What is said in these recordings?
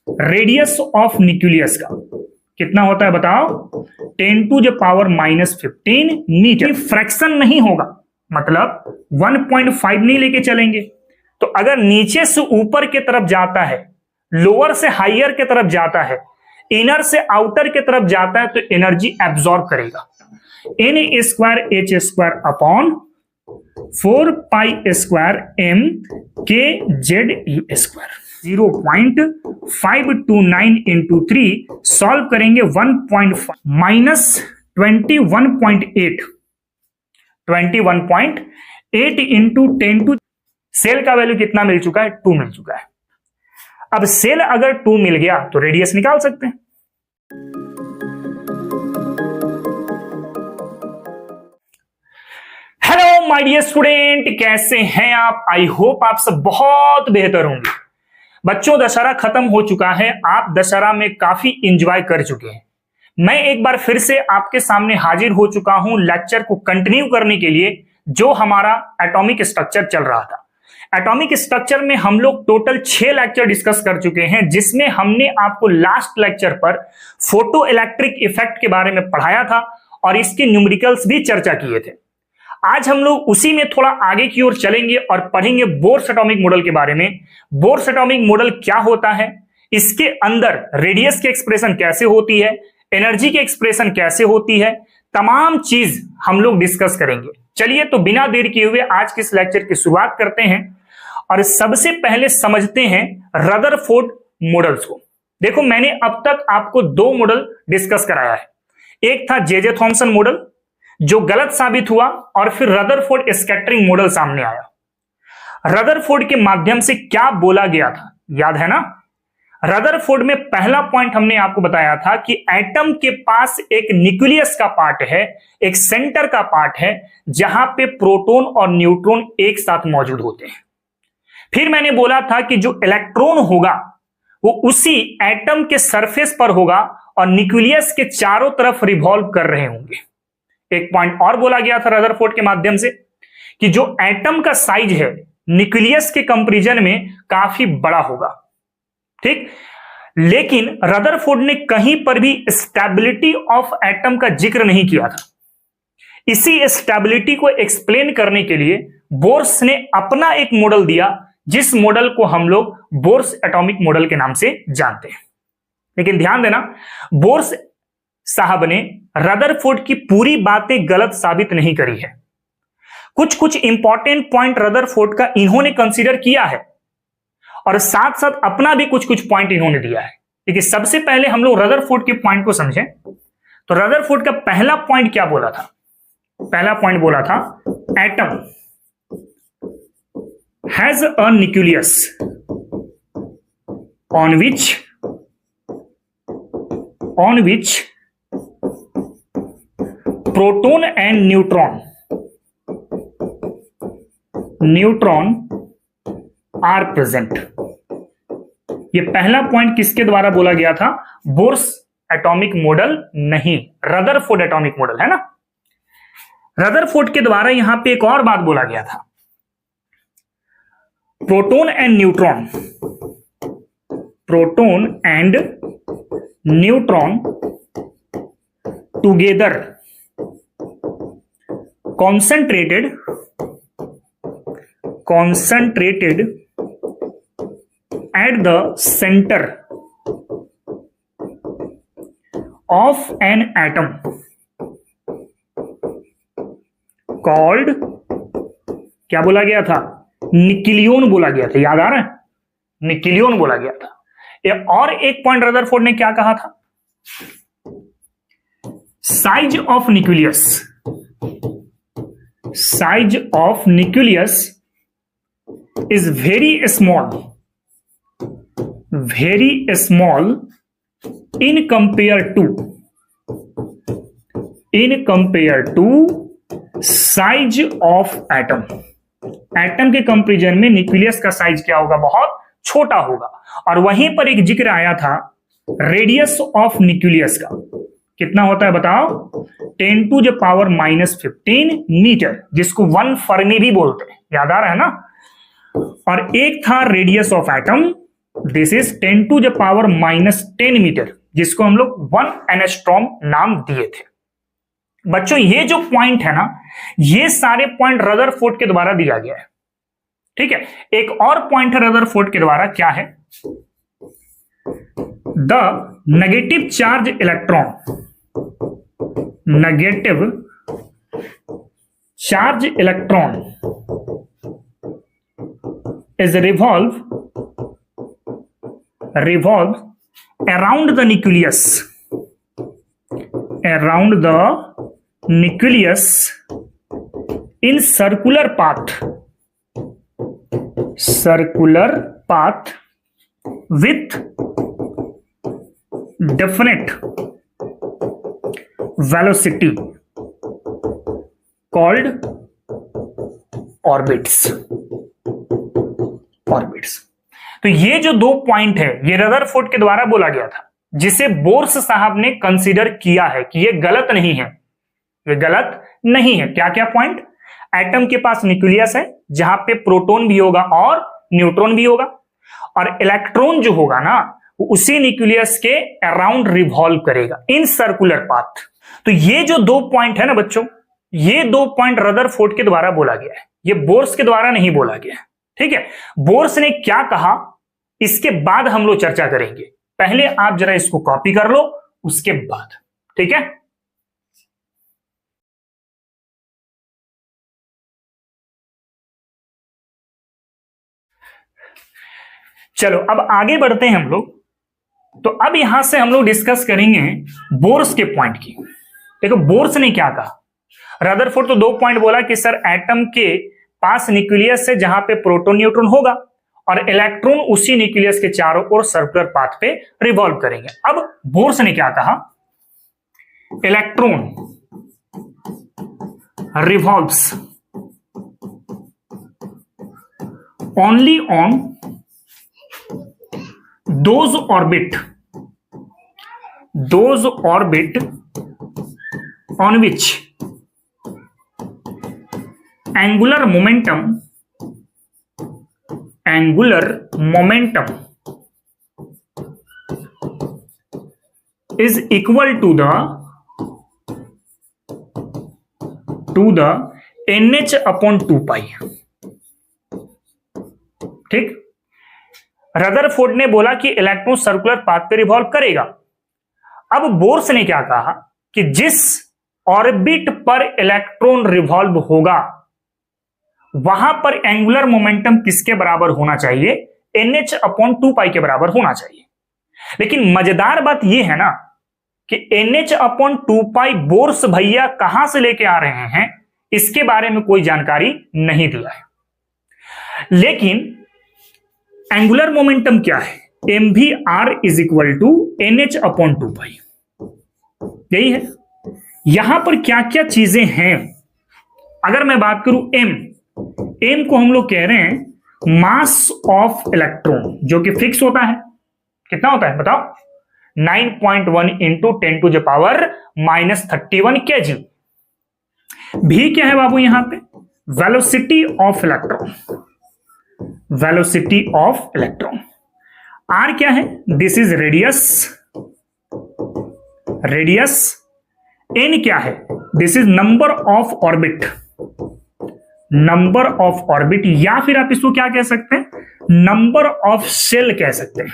Radius of nucleus का कितना होता है बताओ? 10⁻⁻15 मीटर। फ्रैक्शन नहीं होगा, मतलब 1.5 नहीं लेके चलेंगे। तो अगर नीचे से ऊपर की तरफ जाता है, लोअर से हायर की तरफ जाता है, इनर से आउटर की तरफ जाता है, तो एनर्जी एब्जॉर्ब करेगा। n² upon 4π² mkze²। 0.529 into 3 solve करेंगे 1.5 माइनस 21.8 इंटू 10 सेल का वैल्यू कितना मिल चुका है? 2 मिल चुका है। अब सेल अगर 2 मिल गया तो रेडियस निकाल सकते हैं। हेलो माय डियर स्टूडेंट, कैसे हैं आप? आई होप आप सब बहुत बेहतर होंगे। बच्चों, दशहरा खत्म हो चुका है। आप दशहरा में काफी एंजॉय कर चुके हैं। मैं एक बार फिर से आपके सामने हाजिर हो चुका हूं लेक्चर को कंटिन्यू करने के लिए, जो हमारा एटॉमिक स्ट्रक्चर चल रहा था। एटॉमिक स्ट्रक्चर में हम लोग टोटल 6 लेक्चर डिस्कस कर चुके हैं, जिसमें हमने आपको लास्ट लेक्चर पर फोटो इलेक्ट्रिक इफेक्ट के बारे में पढ़ाया था और इसके न्यूमेरिकल्स भी चर्चा किए थे। आज हम लोग उसी में थोड़ा आगे की ओर चलेंगे और पढ़ेंगे बोर्स एटॉमिक मॉडल के बारे में। बोर्स एटॉमिक मॉडल क्या होता है, इसके अंदर रेडियस की एक्सप्रेशन कैसे होती है, एनर्जी की एक्सप्रेशन कैसे होती है, तमाम चीज हम लोग डिस्कस करेंगे। चलिए तो बिना देर किए हुए आज के इस लेक्चर की शुरुआत करते हैं और सबसे पहले समझते हैं रदरफोर्ड मॉडल्स को। देखो, मैंने अब तक आपको 2 मॉडल डिस्कस कराया है। एक था जे थॉमसन मॉडल, जो गलत साबित हुआ, और फिर रदरफोर्ड स्कैटरिंग मॉडल सामने आया। रदरफोर्ड के माध्यम से क्या बोला गया था, याद है ना? रदरफोर्ड में पहला पॉइंट हमने आपको बताया था कि एटम के पास एक न्यूक्लियस का पार्ट है, एक सेंटर का पार्ट है, जहां पे प्रोटॉन और न्यूट्रॉन एक साथ मौजूद होते हैं। फिर मैंने बोला था कि जो इलेक्ट्रॉन होगा वो उसी एटम के सरफेस पर होगा और न्यूक्लियस के चारों तरफ रिवॉल्व कर रहे होंगे। एक पॉइंट और बोला गया था रदरफोर्ड के माध्यम से कि जो एटम का साइज है न्यूक्लियस के कंपैरिजन में काफी बड़ा होगा, ठीक। लेकिन रदरफोर्ड ने कहीं पर भी स्टेबिलिटी ऑफ एटम का जिक्र नहीं किया था। इसी स्टेबिलिटी को एक्सप्लेन करने के लिए बोर्स ने अपना एक मॉडल दिया, जिस मॉडल को हम लोग बोर्स एटॉमिक मॉडल के नाम से जानते हैं। लेकिन ध्यान देना, बोर्स साहब ने रदरफोर्ड की पूरी बातें गलत साबित नहीं करी है। कुछ कुछ इंपॉर्टेंट पॉइंट रदरफोर्ड का इन्होंने कंसीडर किया है और साथ साथ अपना भी कुछ कुछ पॉइंट इन्होंने दिया है। लेकिन सबसे पहले हम लोग रदरफोर्ड के पॉइंट को समझें। तो रदरफोर्ड का पहला पॉइंट क्या बोला था? पहला पॉइंट बोला था, atom has a nucleus on which proton and neutron are present. ये पहला पॉइंट किसके द्वारा बोला गया था? बोर्स एटॉमिक मॉडल नहीं, रदरफोर्ड एटॉमिक मॉडल, है ना। रदरफोर्ड के द्वारा यहां पे एक और बात बोला गया था, proton and neutron together concentrated at the center of an atom called, क्या बोला गया था? न्यूक्लियन बोला गया था। याद आ रहा है? न्यूक्लियन बोला गया था। और एक पॉइंट रदरफोर्ड ने क्या कहा था? Size of nucleus is very small in compare to size of atom। Atom के कंपैरिजन में न्यूक्लियस का साइज क्या होगा? बहुत छोटा होगा। और वहीं पर एक जिक्र आया था रेडियस ऑफ न्यूक्लियस का। कितना होता है बताओ? 10⁻⁻15 मीटर, जिसको 1 फर्मी भी बोलते हैं। याद आ रहा है ना? और एक था radius of atom, this is 10⁻⁻10 metre, जिसको हम लोग 1 एंगस्ट्रॉम नाम दिए थे। बच्चों ये जो पॉइंट है ना, ये सारे पॉइंट रदरफोर्ड के द्वारा दिया गया है। ठीक है, एक और पॉइंट है रदरफोर्ड के द्वारा, क्या है? The negative charge electron, negative charge electron is revolve around the nucleus, in circular path with definite velocity called orbits। तो ये जो दो पॉइंट है, ये रदरफोर्ड के द्वारा बोला गया था, जिसे बोर्स साहब ने कंसीडर किया है कि ये गलत नहीं है, ये गलत नहीं है। क्या क्या पॉइंट? एटम के पास न्यूक्लियस है जहां पे प्रोटॉन भी होगा और न्यूट्रॉन भी होगा, और इलेक्ट्रॉन जो होगा ना वो उसी न्यूक्लियस के अराउंड रिवॉल्व करेगा इन सर्कुलर पाथ। तो ये जो दो पॉइंट है ना बच्चों, ये दो पॉइंट रदरफोर्ड के द्वारा बोला गया है, ये बोर्स के द्वारा नहीं बोला गया है। ठीक है, बोर्स ने क्या कहा इसके बाद हम लोग चर्चा करेंगे, पहले आप जरा इसको कॉपी कर लो उसके बाद। ठीक है, चलो अब आगे बढ़ते हैं हम लोग। तो अब यहां से हम लोग डिस्कस करेंगे बोर्स के पॉइंट की। देखो बोर्स ने क्या कहा, रदरफोर्ड तो दो पॉइंट बोला कि सर एटम के पास न्यूक्लियस है जहां पे प्रोटॉन न्यूट्रॉन होगा और इलेक्ट्रॉन उसी न्यूक्लियस के चारों ओर सर्कुलर पाथ पे रिवॉल्व करेंगे। अब बोर्स ने क्या कहा, electron revolves only on those orbit on which angular momentum is equal to the nh/2π। ठीक, रदरफोर्ड ने बोला कि इलेक्ट्रॉन सर्कुलर पाथ पे रिवॉल्व करेगा। अब बोर्स ने क्या कहा कि जिस ऑर्बिट पर इलेक्ट्रॉन रिवॉल्व होगा वहां पर एंगुलर मोमेंटम किसके बराबर होना चाहिए? nh/2π के बराबर होना चाहिए। लेकिन मजेदार बात यह है ना कि nh/2π बोर्स भैया कहां से लेके आ रहे हैं, इसके बारे में कोई जानकारी नहीं दिया है। लेकिन एंगुलर मोमेंटम क्या है? mvr is equal to nh/2π, यही है। यहां पर क्या क्या चीजें हैं, अगर मैं बात करूं m को हम लोग कह रहे हैं मास ऑफ इलेक्ट्रॉन, जो कि फिक्स होता है। कितना होता है बताओ? 9.1 इंटू 10⁻31 kg। भी क्या है बाबू यहां पे? Velocity of electron, velocity of electron. R क्या है? This is radius. एन क्या है? This is number of orbit, या फिर आप इसको क्या कह सकते हैं? नंबर ऑफ शेल कह सकते हैं।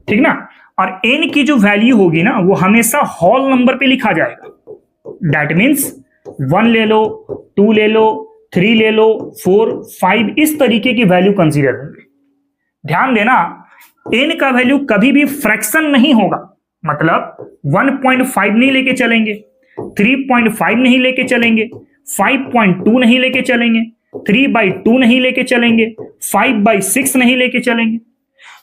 ठीक ना। और एन की जो वैल्यू होगी ना वो हमेशा होल नंबर पे लिखा जाएगा। दैट मीन्स 1 ले लो, 2 ले लो, 3 ले लो, 4, 5, इस तरीके की वैल्यू कंसीडर होंगे। ध्यान देना, एन का वैल्यू कभी भी फ्रैक्शन नहीं होगा, मतलब 1.5 नहीं लेके चलेंगे, 3.5 नहीं लेके चलेंगे, 5.2 नहीं लेके चलेंगे, 3/2 नहीं लेके चलेंगे, 5/6 नहीं लेके चलेंगे।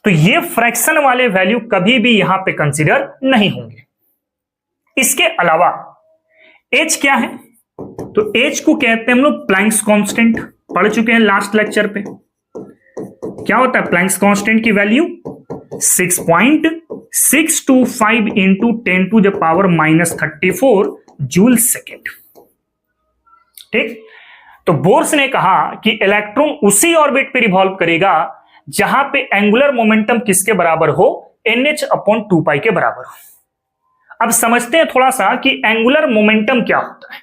तो ये फ्रैक्शन वाले वैल्यू कभी भी यहां पे कंसीडर नहीं होंगे। इसके अलावा एच क्या है? तो एच को कहते हैं हम लोग प्लैंक्स कांस्टेंट, पढ़ चुके हैं लास्ट लेक्चर पे। क्या होता है प्लैंक्स कांस्टेंट की वैल्यू? 6.625 into 10⁻⁻34 joule second. ठीक, तो बोर्स ने कहा कि इलेक्ट्रॉन उसी ऑर्बिट पे रिवॉल्व करेगा जहां पे एंगुलर मोमेंटम किसके बराबर हो, NH/2π के बराबर हो। अब समझते हैं थोड़ा सा कि एंगुलर मोमेंटम क्या होता है।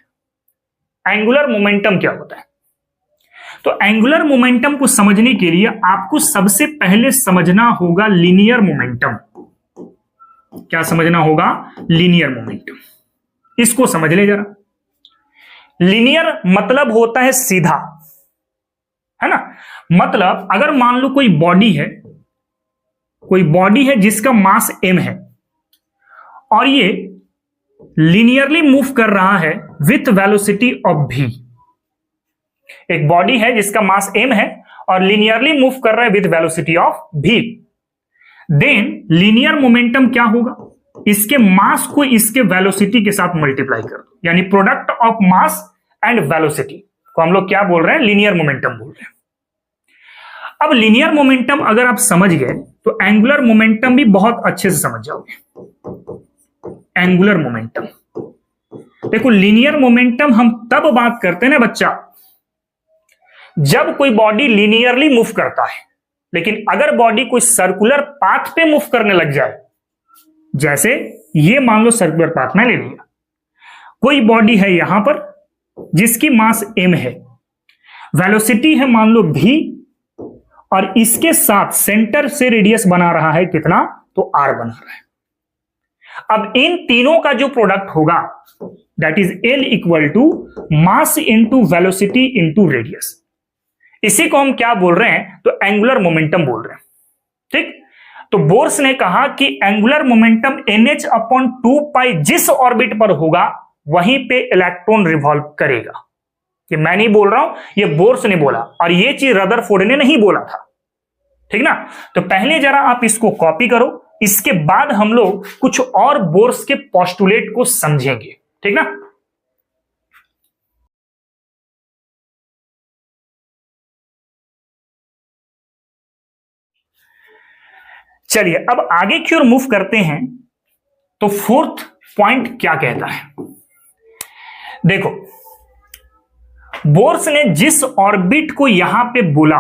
एंगुलर मोमेंटम क्या होता है? तो एंगुलर मोमेंटम को समझने के लिए आपको सबसे पहले समझना होगा लीनियर मोमेंटम। क्या समझना होगा? Linear momentum. इसको समझ ले जरा। लीनियर मतलब होता है सीधा, है ना। मतलब अगर मान लो कोई बॉडी है जिसका मास m है और ये लीनियरली मूव कर रहा है विथ वेलोसिटी ऑफ v। एक बॉडी है जिसका मास m है और लीनियरली मूव कर रहा है with velocity of v, then linear momentum क्या होगा? इसके मास को इसके वेलोसिटी के साथ मल्टीप्लाई कर दो, यानी product of mass and velocity को हम लोग क्या बोल रहे हैं? लीनियर मोमेंटम बोल रहे हैं। अब लीनियर मोमेंटम अगर आप समझ गए तो एंगुलर मोमेंटम भी बहुत अच्छे से समझ जाओगे। एंगुलर मोमेंटम देखो, लीनियर मोमेंटम हम तब बात करते हैं ना बच्चा, जब कोई बॉडी लीनियरली मूव करता है, लेकिन अगर बॉडी कोई सर्कुलर पाथ पे मूव करने लग जाए, जैसे ये मान लो सर्कुलर पाथ में ले लिया, कोई बॉडी है यहां पर जिसकी मास m है, वेलोसिटी है मान लो v, और इसके साथ सेंटर से रेडियस बना रहा है कितना? तो r बना रहा है। अब इन तीनों का जो प्रोडक्ट होगा that is L equal to mass into velocity into radius. इसी को हम क्या बोल रहे हैं? तो एंगुलर मोमेंटम बोल रहे हैं। ठीक, तो बोर्स ने कहा कि एंगुलर मोमेंटम NH/2π जिस ऑर्बिट पर होगा वहीं पे इलेक्ट्रॉन रिवॉल्व करेगा। ये मैं नहीं बोल रहा हूं, ये बोर्स ने बोला, और ये चीज रदरफोर्ड ने नहीं बोला था। ठीक ना। तो पहले जरा आप इसको कॉपी करो, इसके बाद हम लोग कुछ और बोर्स के पोस्टुलेट को समझेंगे। ठीक ना। चलिए अब आगे की ओर मूव करते हैं। तो फोर्थ पॉइंट क्या कहता है? देखो, बोर्स ने जिस ऑर्बिट को यहां पे बोला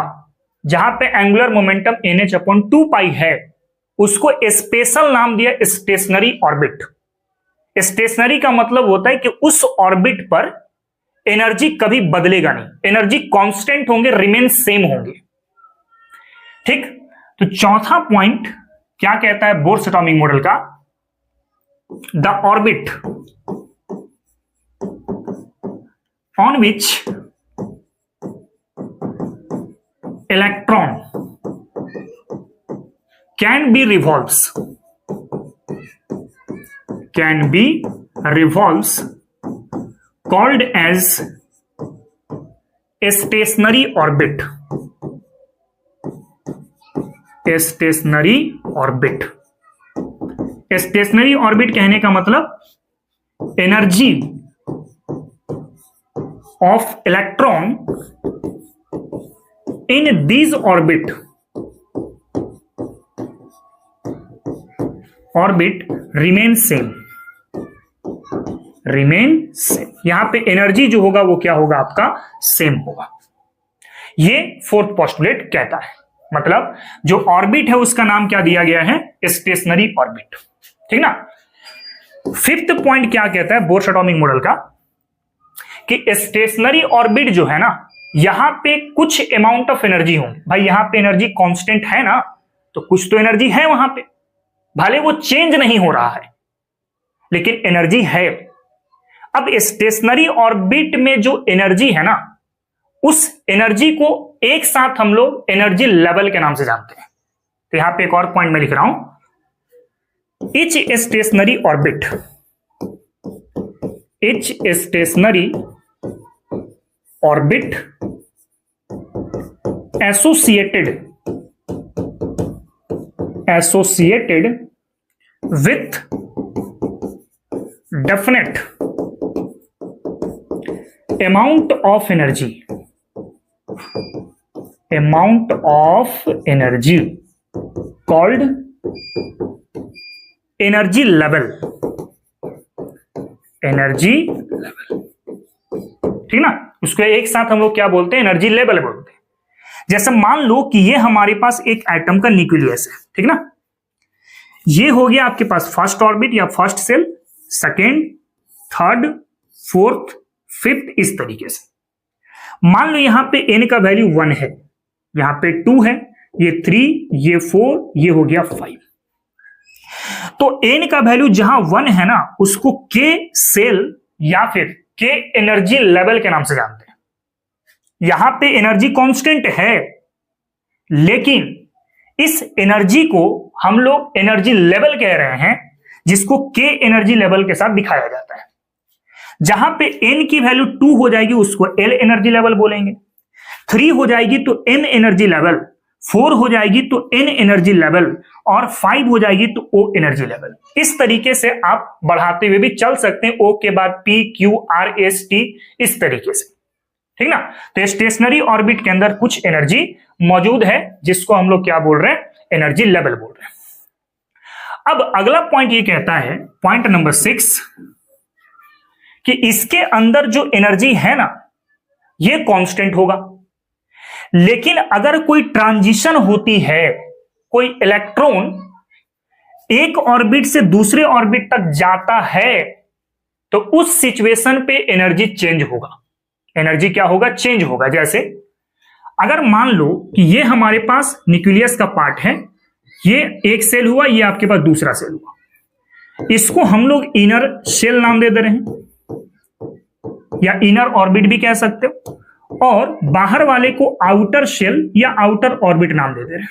जहां पे एंगुलर मोमेंटम NH/2π है, उसको स्पेशल नाम दिया स्टेशनरी ऑर्बिट। स्टेशनरी का मतलब होता है कि उस ऑर्बिट पर एनर्जी कभी बदलेगा नहीं, एनर्जी कांस्टेंट होंगे, रिमेन सेम होंगे। ठीक, तो चौथा पॉइंट क्या कहता है बोर्स एटॉमिक मॉडल का? The orbit on which electron can be revolves called as a stationary orbit. Stationery orbit. Stationery orbit कहने का मतलब energy of electron in these orbit remain same। यहां पे एनर्जी जो होगा वो क्या होगा? आपका सेम होगा। ये फोर्थ पोस्टुलेट कहता है। मतलब जो ऑर्बिट है उसका नाम क्या दिया गया है? Stationery orbit. ठीक ना। फिफ्थ पॉइंट क्या कहता है बोर्स एटॉमिक मॉडल का? कि स्टेशनरी ऑर्बिट जो है ना, यहां पे कुछ अमाउंट ऑफ एनर्जी होंगे। भाई यहां पे एनर्जी कांस्टेंट है ना, तो कुछ तो एनर्जी है वहां पे, भले वो चेंज नहीं हो रहा है लेकिन एनर्जी है। अब स्टेशनरी ऑर्बिट में जो एनर्जी है ना, उस एनर्जी को एक साथ हम लोग एनर्जी लेवल के नाम से जानते हैं। तो यहां पे एक और पॉइंट मैं लिख रहा हूं, etch stationery orbit associated with definite amount of energy called energy level। ठीक ना। उसको एक साथ हम लोग क्या बोलते हैं? एनर्जी लेवल बोलते हैं। जैसे मान लो कि ये हमारे पास एक एटम का न्यूक्लियस है, ठीक ना। ये हो गया आपके पास फर्स्ट ऑर्बिट या first shell, second, third, fourth, fifth, इस तरीके से। मान लो यहां पे n का वैल्यू 1 है, यहां पे 2 है, ये 3, ये 4, ये हो गया 5। तो n का वैल्यू जहां 1 है ना, उसको k सेल या फिर k एनर्जी लेवल के नाम से जानते हैं। यहां पे एनर्जी कांस्टेंट है, लेकिन इस एनर्जी को हम लोग एनर्जी लेवल कह रहे हैं, जिसको k एनर्जी लेवल के साथ दिखाया जाता है। जहां पे n की वैल्यू 2 हो जाएगी उसको l एनर्जी लेवल बोलेंगे, 3 हो जाएगी तो m एनर्जी लेवल, 4 हो जाएगी तो n एनर्जी लेवल, और 5 हो जाएगी तो o एनर्जी लेवल। इस तरीके से आप बढ़ाते हुए भी चल सकते हैं, o के बाद p, q, r, s, t, इस तरीके से, ठीक ना। तो स्टेशनरी ऑर्बिट के अंदर कुछ एनर्जी मौजूद है, जिसको हम लोग क्या बोल रहे हैं, एनर्जी लेवल बोल रहे हैं। अब अगला पॉइंट ये कहता है, पॉइंट नंबर 6, कि इसके अंदर जो एनर्जी है ना, ये कांस्टेंट होगा। लेकिन अगर कोई ट्रांजिशन होती है, कोई इलेक्ट्रॉन एक ऑर्बिट से दूसरे ऑर्बिट तक जाता है, तो उस सिचुएशन पे एनर्जी चेंज होगा। एनर्जी क्या होगा, चेंज होगा। जैसे अगर मान लो कि ये हमारे पास न्यूक्लियस का पार्ट है, ये एक सेल हुआ, ये आपके पास दूसरा सेल हुआ, इसको हम लोग इनर शेल नाम दे रहे हैं, या इनर ऑर्बिट भी कह सकते हो, और बाहर वाले को आउटर शेल या आउटर ऑर्बिट नाम दे रहे हैं,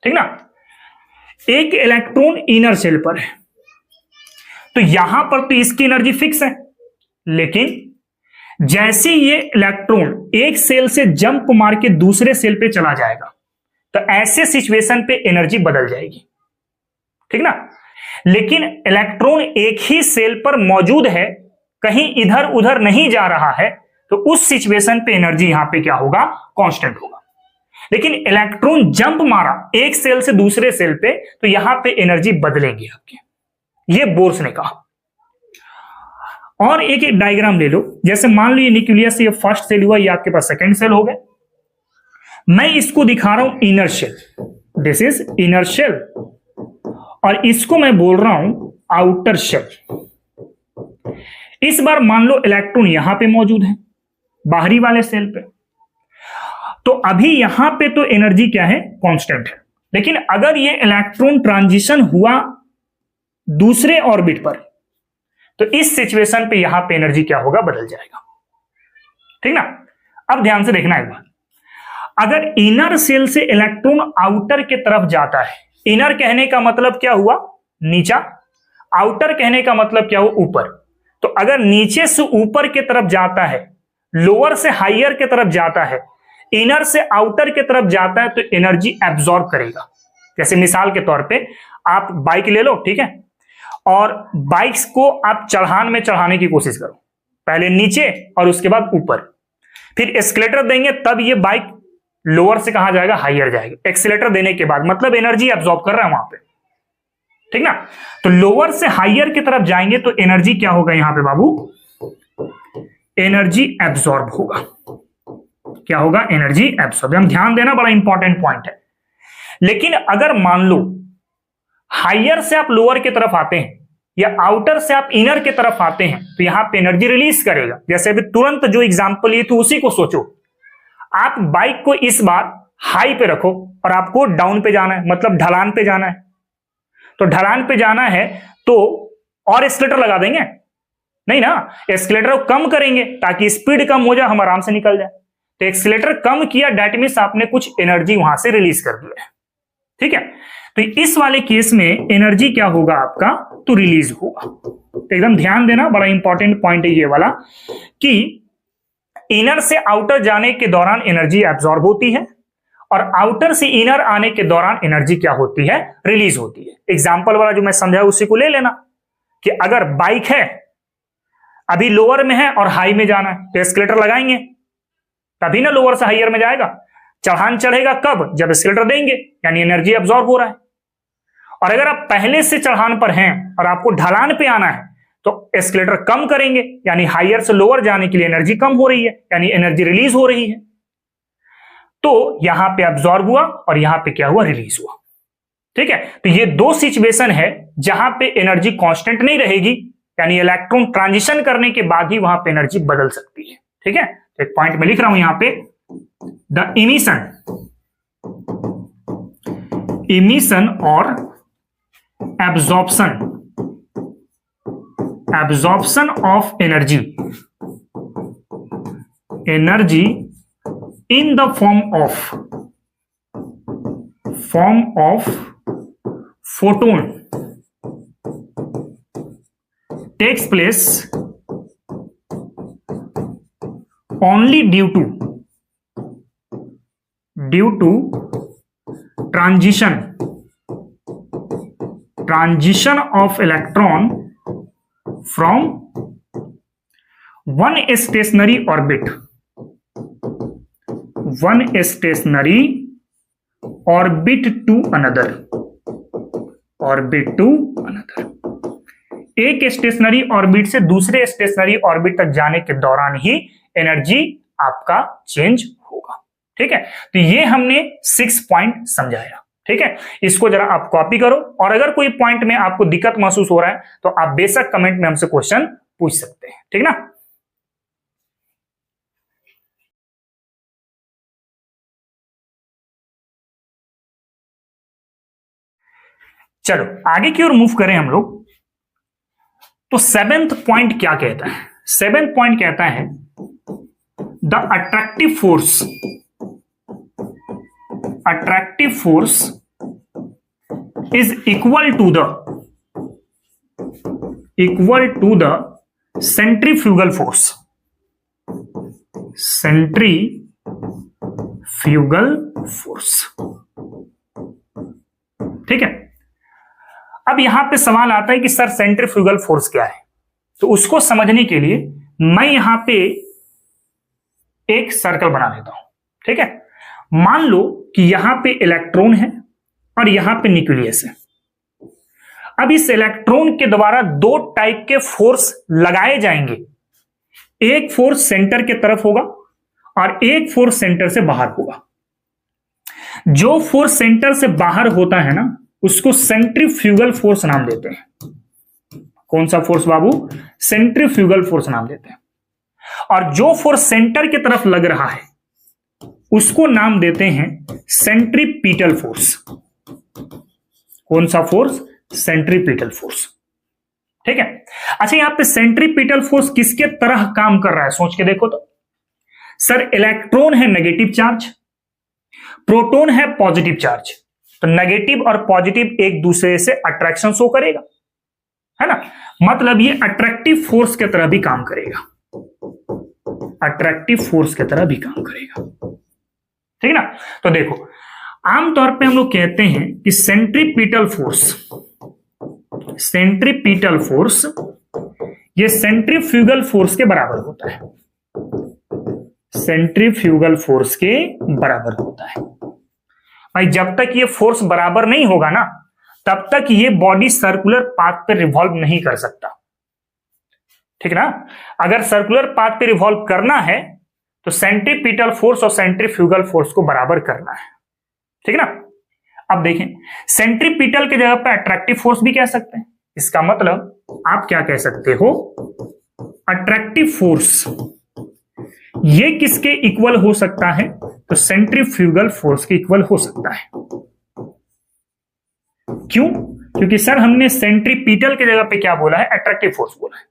ठीक ना। एक इलेक्ट्रॉन इनर शेल पर है, तो यहां पर तो इसकी एनर्जी फिक्स है, लेकिन जैसे ये इलेक्ट्रॉन एक सेल से जंप मार के दूसरे सेल पे चला जाएगा, तो ऐसे सिचुएशन पे एनर्जी बदल जाएगी, ठीक ना। लेकिन इलेक्ट्रॉन एक ही सेल पर मौजूद है, कहीं इधर उधर नहीं जा रहा है, तो उस सिचुएशन पे एनर्जी यहां पे क्या होगा, कांस्टेंट होगा। लेकिन इलेक्ट्रॉन जंप मारा एक सेल से दूसरे सेल पे, तो यहां पे एनर्जी बदलेगी आपकी, ये बोर्स ने कहा। और एक एक डायग्राम ले लो, जैसे मान लो ये न्यूक्लियस से ये फर्स्ट सेल हुआ, ये आपके पास सेकंड सेल हो गए। मैं इसको दिखा रहा हूं inner shell, this is inner shell, और इसको मैं बोल रहा हूं आउटर शेल। इस बार मान लो इलेक्ट्रॉन यहां पे मौजूद है, बाहरी वाले सेल पे, तो अभी यहां पे तो एनर्जी क्या है, कांस्टेंट है। लेकिन अगर ये इलेक्ट्रॉन ट्रांजिशन हुआ दूसरे ऑर्बिट पर, तो इस सिचुएशन पे यहां पे एनर्जी क्या होगा, बदल जाएगा, ठीक ना। अब ध्यान से देखना एक बार, अगर इनर सेल से इलेक्ट्रॉन आउटर के तरफ जाता है, इनर कहने का मतलब क्या हुआ, नीचा, आउटर कहने का मतलब क्या हुआ, ऊपर। तो अगर नीचे से ऊपर के तरफ जाता है, लोअर से हायर के तरफ जाता है, इनर से आउटर के तरफ जाता है, तो एनर्जी एब्जॉर्ब करेगा। जैसे मिसाल के तौर पे आप बाइक ले लो, ठीक है, और बाइक्स को आप चढ़ान में चढ़ाने की कोशिश करो, पहले नीचे और उसके बाद ऊपर, फिर एक्सीलरेटर देंगे, तब ये बाइक लोअर से कहां जाएगा, हायर जाएगा। एक्सीलरेटर देने के बाद मतलब एनर्जी एब्जॉर्ब कर रहा है वहां पे, ठीक ना। तो लोअर से हायर की तरफ जाएंगे तो एनर्जी क्या होगा यहां पे बाबू, एनर्जी एब्जॉर्ब होगा। क्या होगा, एनर्जी एब्जॉर्ब। हम ध्यान देना, बड़ा इंपॉर्टेंट पॉइंट है। लेकिन अगर मान लो हायर से आप लोअर की तरफ आते हैं, या आउटर से आप इनर की तरफ आते हैं, तो यहां पे एनर्जी रिलीज करेगा। जैसे अभी तुरंत जो एग्जांपल ये तो उसी को सोचो, आप बाइक को इस बार हाई पे रखो और आपको डाउन पे जाना है, मतलब ढलान पे जाना है। तो ढलान पे जाना है तो और एक्सीलरेटर लगा देंगे, नहीं ना, एक्सीलरेटर कम करेंगे ताकि स्पीड कम हो जाए, हम आराम से निकल जाए। तो एक्सीलरेटर कम किया, दैट मींस आपने कुछ एनर्जी वहां से रिलीज कर दिया है, ठीक है। तो इस वाले केस में एनर्जी क्या होगा आपका, तो रिलीज होगा। तो एकदम ध्यान देना, बड़ा इंपॉर्टेंट पॉइंट है ये वाला, कि इनर से आउटर जाने के दौरान एनर्जी एब्जॉर्ब होती है, और आउटर से इनर आने के दौरान एनर्जी क्या होती है, रिलीज होती है। एग्जाम्पल वाला जो मैं समझा उसी को ले लेना, कि अगर बाइक है, अभी लोअर में है और हाई में जाना है, तो एस्केलेटर लगाएंगे, तभी ना लोअर से हायर में जाएगा। चढ़ान चढ़ेगा कब, जब एस्केलेटर देंगे, यानी एनर्जी एब्जॉर्ब हो रहा है। और अगर आप पहले से चढ़ान पर हैं और आपको ढलान पे आना है, तो एस्केलेटर कम करेंगे, यानी हायर से लोअर जाने के लिए एनर्जी कम हो रही है, यानी एनर्जी रिलीज हो रही है। तो यहां पे अब्सॉर्ब हुआ और यहां पे क्या हुआ, रिलीज हुआ। ठीक है, तो ये दो सिचुएशन है जहां पे एनर्जी कांस्टेंट नहीं रहेगी, यानी इलेक्ट्रॉन ट्रांजिशन करने के बाद ही वहां पे एनर्जी बदल सकती है। ठीक है, तो एक पॉइंट में लिख रहा हूं यहां पे, द इमिशन और absorption of energy in the form of photon takes place only due to transition of electron from one stationary orbit to another, एक स्टेशनरी ऑर्बिट से दूसरे स्टेशनरी ऑर्बिट तक जाने के दौरान ही एनर्जी आपका चेंज होगा। ठीक है, तो ये हमने 6 पॉइंट समझाया। ठीक है, इसको जरा आप कॉपी करो, और अगर कोई पॉइंट में आपको दिक्कत महसूस हो रहा है तो आप बेशक कमेंट में हमसे क्वेश्चन पूछ सकते हैं। ठीक ना, चलो आगे की ओर मूव करें हम लोग। तो 7th पॉइंट क्या कहता है? 7th पॉइंट कहता है the attractive force is equal to the centrifugal force। ठीक है, अब यहां पे सवाल आता है कि सर सेंट्रीफ्यूगल फोर्स क्या है? तो उसको समझने के लिए मैं यहां पे एक सर्कल बना लेता हूं। ठीक है, मान लो कि यहां पे इलेक्ट्रॉन है और यहां पे न्यूक्लियस है। अब इस इलेक्ट्रॉन के द्वारा दो टाइप के फोर्स लगाए जाएंगे, एक फोर्स सेंटर के तरफ होगा और एक फोर्स सेंटर से बाहर होगा। जो फोर्स सेंटर से बाहर होता है ना, उसको सेंट्रीफ्यूगल फोर्स नाम देते हैं। कौन सा फोर्स बाबू? सेंट्रीफ्यूगल फोर्स नाम देते हैं। और जो फोर्स सेंटर की तरफ लग रहा है उसको नाम देते हैं सेंट्रीपिटल फोर्स। कौन सा फोर्स? Centripetal force. ठीक है, अच्छा यहां पे सेंट्रीपिटल फोर्स किसके तरह काम कर रहा है सोच के देखो तो। सर इलेक्ट्रॉन है नेगेटिव चार्ज, प्रोटॉन है पॉजिटिव चार्ज, तो नेगेटिव और पॉजिटिव एक दूसरे से अट्रैक्शन शो करेगा, है ना, मतलब ये अट्रैक्टिव फोर्स की तरह भी काम करेगा, अट्रैक्टिव फोर्स की तरह भी काम करेगा। ठीक है ना, तो देखो आमतौर पे हम लोग कहते हैं कि सेंट्रीपिटल फोर्स ये सेंट्रीफ्यूगल फोर्स के बराबर होता है, सेंट्रीफ्यूगल फोर्स के बराबर होता है। भाई जब तक ये फोर्स बराबर नहीं होगा ना, तब तक ये बॉडी सर्कुलर पाथ पे रिवॉल्व नहीं कर सकता। ठीक है ना, अगर सर्कुलर पाथ पे रिवॉल्व करना है तो सेंट्रीपिटल फोर्स और सेंट्रीफ्यूगल फोर्स को बराबर करना है। ठीक है ना, अब देखें सेंट्रीपिटल के जगह पे अट्रैक्टिव फोर्स भी कह सकते हैं। इसका मतलब आप क्या कह सकते हो, अट्रैक्टिव फोर्स ये किसके इक्वल हो सकता है? तो सेंट्रीफ्यूगल फोर्स के इक्वल हो सकता है। क्यों? क्योंकि सर हमने सेंट्रीपिटल की जगह पे क्या बोला है? अट्रैक्टिव फोर्स बोला है।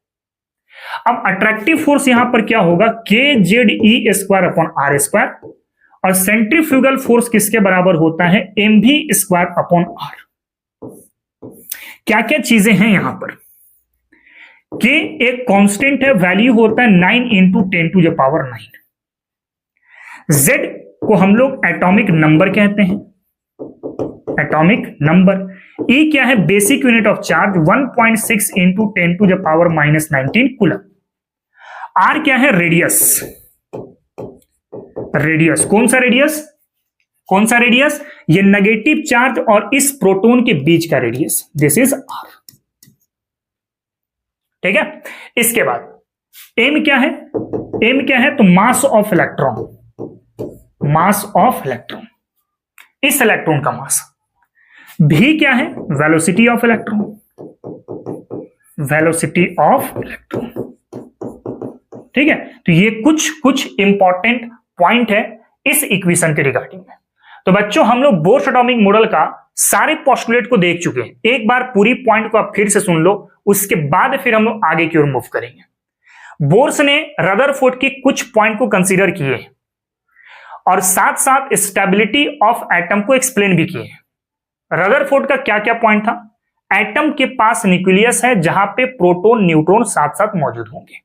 अब अट्रैक्टिव फोर्स यहां पर क्या होगा? KZE square upon R square, और सेंट्रीफ्यूगल फोर्स किसके बराबर होता है? MV square upon R। क्या क्या चीजें हैं यहां पर? K एक कांस्टेंट है, वैल्यू होता है 9 into 10 to the power 9। Z को हम लोग एटॉमिक नंबर कहते हैं, एटॉमिक नंबर। E क्या है? Basic unit of charge 1.6 into 10 to the power -19 coulomb. R क्या है? रेडियस। रेडियस कौन सा रेडियस? कौन सा रेडियस? ये नेगेटिव चार्ज और इस प्रोटॉन के बीच का रेडियस, दिस इज R। ठीक है, इसके बाद M क्या है? M क्या है? तो मास of electron, mass of electron, इस इलेक्ट्रॉन का मास। v क्या है? Velocity of electron, velocity of electron. ठीक है, तो ये कुछ इंपॉर्टेंट पॉइंट है इस इक्वेशन के रिगार्डिंग में। तो बच्चों हम लोग बोर्स एटॉमिक मॉडल का सारे पोस्टुलेट को देख चुके हैं। एक बार पूरी पॉइंट को आप फिर से सुन लो, उसके बाद फिर हम लोग आगे की ओर मूव करेंगे। बोर्स ने रदरफोर्ड के कुछ पॉइंट को कंसीडर किए और साथ साथ स्टेबिलिटी ऑफ एटम को एक्सप्लेन भी किए। रदरफोर्ड का क्या क्या पॉइंट था? एटम के पास न्यूक्लियस है जहां पे प्रोटॉन न्यूट्रॉन साथ साथ मौजूद होंगे।